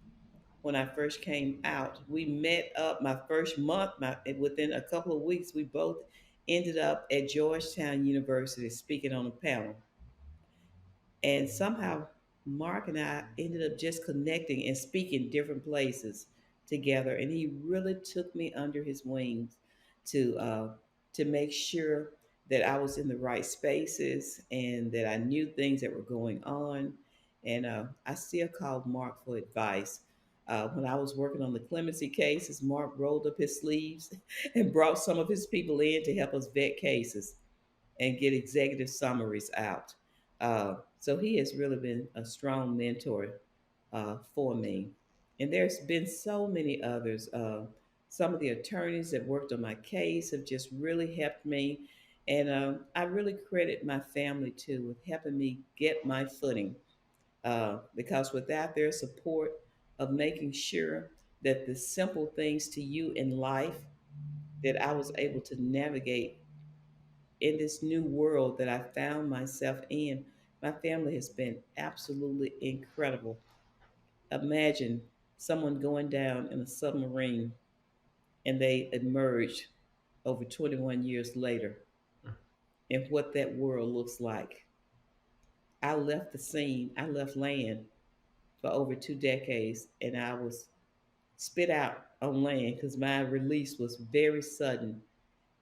when I first came out. We met up my first month. Within a couple of weeks, we both ended up at Georgetown University speaking on a panel. And somehow Mark and I ended up just connecting and speaking different places together. And he really took me under his wings to uh, to make sure that I was in the right spaces and that I knew things that were going on. And I still called Mark for advice. When I was working on the clemency cases, Mark rolled up his sleeves and brought some of his people in to help us vet cases and get executive summaries out. So he has really been a strong mentor for me. And there's been so many others. Some of the attorneys that worked on my case have just really helped me. And I really credit my family too with helping me get my footing. Because without their support of making sure that the simple things to you in life that I was able to navigate in this new world that I found myself in, my family has been absolutely incredible. Imagine someone going down in a submarine and they emerge over 21 years later and what that world looks like. I left the scene, I left land for over 2 decades, and I was spit out on land because my release was very sudden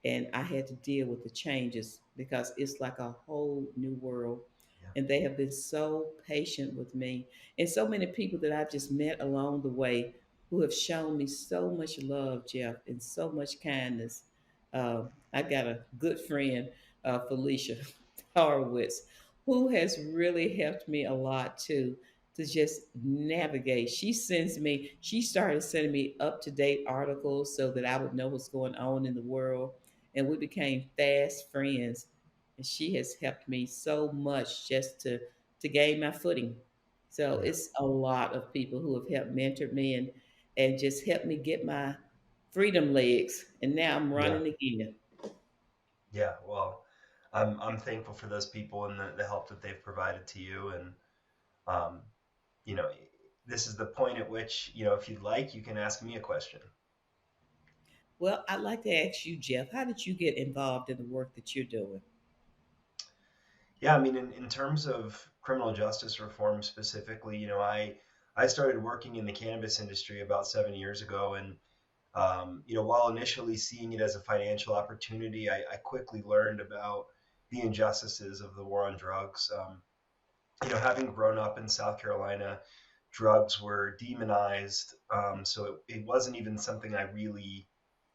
and I had to deal with the changes because it's like a whole new world. Yeah, And they have been so patient with me, and so many people that I've just met along the way who have shown me so much love, Jeff, and so much kindness. I got a good friend, Felicia Horowitz, who has really helped me a lot too to just navigate. She started sending me up to date articles so that I would know what's going on in the world, and we became fast friends. And she has helped me so much just to gain my footing. So yeah, it's a lot of people who have helped mentor me and just helped me get my freedom legs. And now I'm yeah, running again. yeah. Well, I'm thankful for those people and the help that they've provided to you. And um, you know, this is the point at which, if you'd like, you can ask me a question. Well, I'd like to ask you, Jeff, how did you get involved in the work that you're doing? Yeah, I mean, in terms of criminal justice reform specifically, I started working in the cannabis industry about 7 years ago, and while initially seeing it as a financial opportunity, I quickly learned about the injustices of the war on drugs. Having grown up in South Carolina, drugs were demonized, so it wasn't even something I really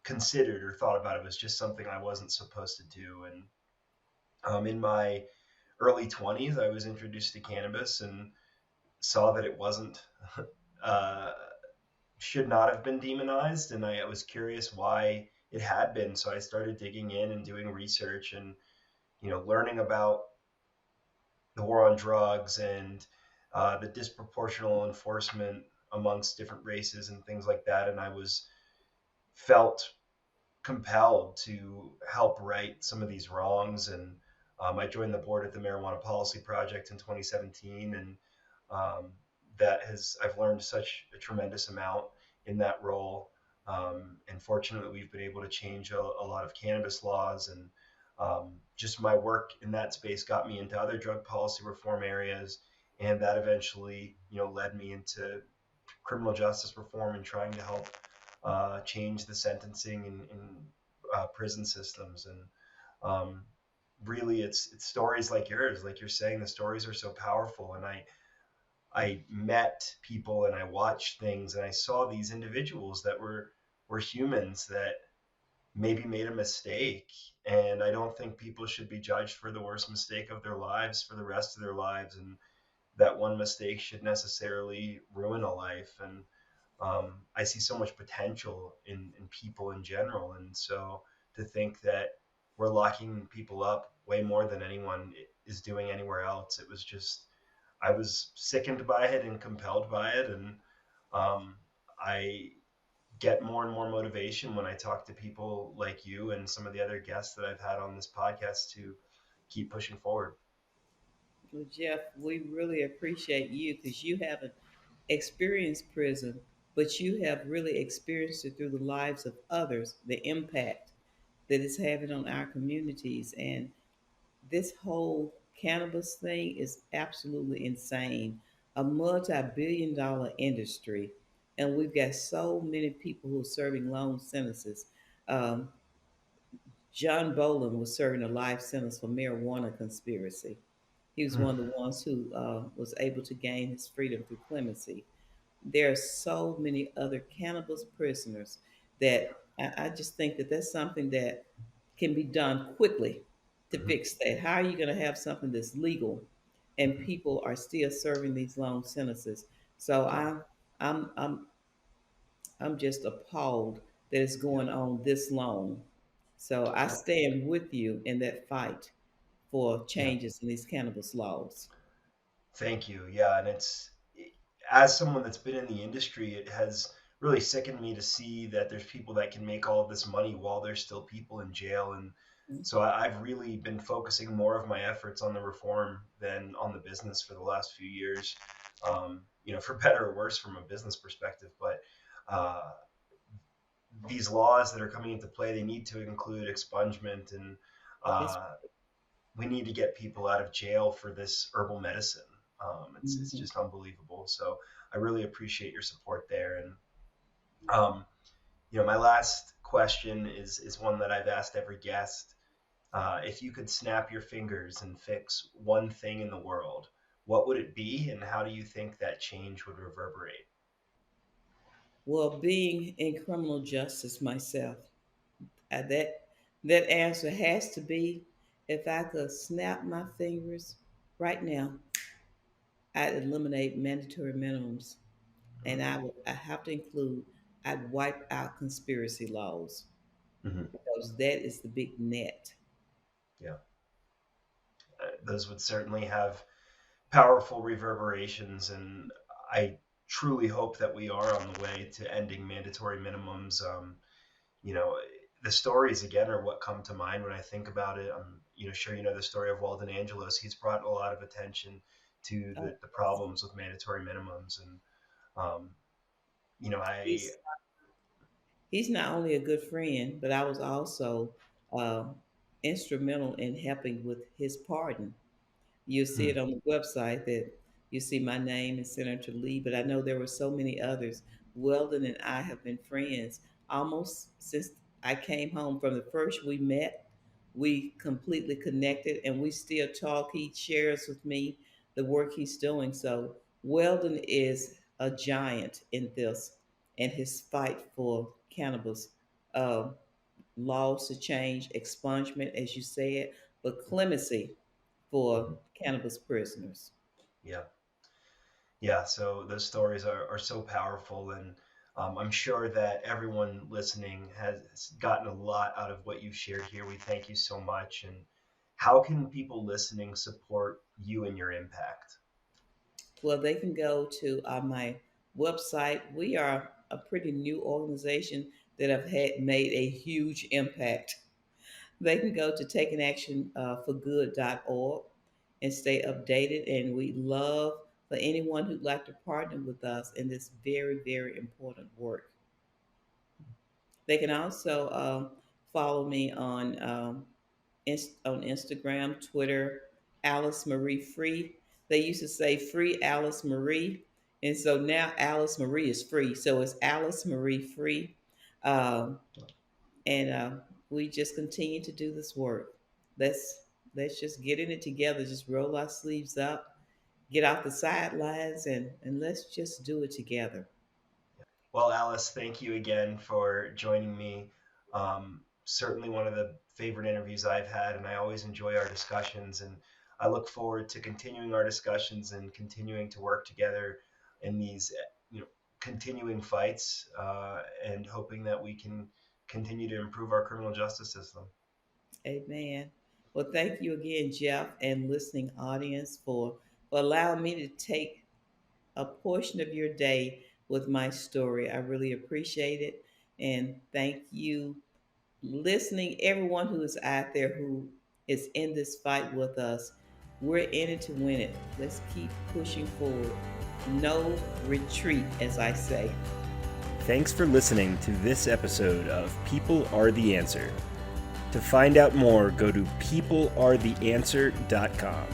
considered or thought about. It was just something I wasn't supposed to do. And in my early 20s, I was introduced to cannabis and saw that it wasn't, uh, should not have been demonized. And I was curious why it had been. So I started digging in and doing research and, learning about the war on drugs and the disproportional enforcement amongst different races and things like that. And I was felt compelled to help right some of these wrongs. And I joined the board at the Marijuana Policy Project in 2017, and um, I've learned such a tremendous amount in that role. And fortunately, we've been able to change a lot of cannabis laws, and just my work in that space got me into other drug policy reform areas, and that eventually, led me into criminal justice reform and trying to help change the sentencing and prison systems. And um, really, it's stories like yours, like you're saying. The stories are so powerful, and I met people and I watched things and I saw these individuals that were humans that maybe made a mistake. And I don't think people should be judged for the worst mistake of their lives for the rest of their lives. And that one mistake should necessarily ruin a life. And I see so much potential in people in general. And so to think that we're locking people up way more than anyone is doing anywhere else, it was just, I was sickened by it and compelled by it. And I get more and more motivation when I talk to people like you and some of the other guests that I've had on this podcast to keep pushing forward. Well, Jeff, we really appreciate you because you haven't experienced prison, but you have really experienced it through the lives of others, the impact that it's having on our communities. And this whole cannabis thing is absolutely insane. A multi-billion-dollar industry, and we've got so many people who are serving long sentences. Um, John Bolin was serving a life sentence for marijuana conspiracy. He was Hmm. one of the ones who was able to gain his freedom through clemency. There are so many other cannabis prisoners that I just think that that's something that can be done quickly to Hmm. fix that. How are you going to have something that's legal and people are still serving these long sentences? So Yeah. I'm I'm I'm just appalled that it's Yeah. going on this long. So I Yeah. stand with you in that fight for Yeah. changes in these cannabis laws. Thank you. Yeah, and as someone that's been in the industry, it has really sickened me to see that there's people that can make all of this money while there's still people in jail. And so I've really been focusing more of my efforts on the reform than on the business for the last few years. For better or worse from a business perspective, but uh, these laws that are coming into play, they need to include expungement, and That's uh, we need to get people out of jail for this herbal medicine. It's mhm. just unbelievable. So I really appreciate your support there. And um, my last question is one that I've asked every guest. If you could snap your fingers and fix one thing in the world, what would it be, and how do you think that change would reverberate? Well, being in criminal justice myself, that answer has to be if I could snap my fingers right now, I'd eliminate mandatory minimums, and I have to include I'd wipe out conspiracy laws Mm-hmm. because that is the big net. Yeah, those would certainly have powerful reverberations, and I truly hope that we are on the way to ending mandatory minimums. You know, the stories again are what come to mind when I think about it. I'm, sure the story of Walden Angelos. He's brought a lot of attention to Oh, the problems with mandatory minimums, and um, I he's he's not only a good friend, but I was also uh, instrumental in helping with his pardon. You'll see Hmm. it on the website that you see my name and Senator Lee, but I know there were so many others. Weldon and I have been friends almost since I came home. From the first we met, we completely connected and we still talk. He shares with me the work he's doing. So Weldon is a giant in this and his fight for cannabis. Um, Laws to change, expungement, as you said, but clemency for Hmm. cannabis prisoners. Yeah. Yeah, so those stories are so powerful, and I'm sure that everyone listening has gotten a lot out of what you've shared here. We thank you so much. And how can people listening support you and your impact? Well, they can go to my website. We are a pretty new organization that have had made a huge impact. They can go to takingactionforgood.org and stay updated. And we love for anyone who'd like to partner with us in this very, very important work. They can also follow me on Instagram, Twitter, Alice Marie Free. They used to say Free Alice Marie, and so now Alice Marie is free. So it's Alice Marie Free, um, and we just continue to do this work. Let's let's just get in it together. Just roll our sleeves up, get off the sidelines, and let's just do it together. Well, Alice, thank you again for joining me. Certainly one of the favorite interviews I've had, and I always enjoy our discussions. And I look forward to continuing our discussions and continuing to work together in these, you know, continuing fights, and hoping that we can continue to improve our criminal justice system. Amen. Well, thank you again, Jeff, and listening audience for allowing me to take a portion of your day with my story. I really appreciate it. And thank you, listening, everyone who is out there who is in this fight with us. We're in it to win it. Let's keep pushing forward. No retreat, as I say. Thanks for listening to this episode of People Are the Answer. To find out more, go to peoplearetheanswer.com.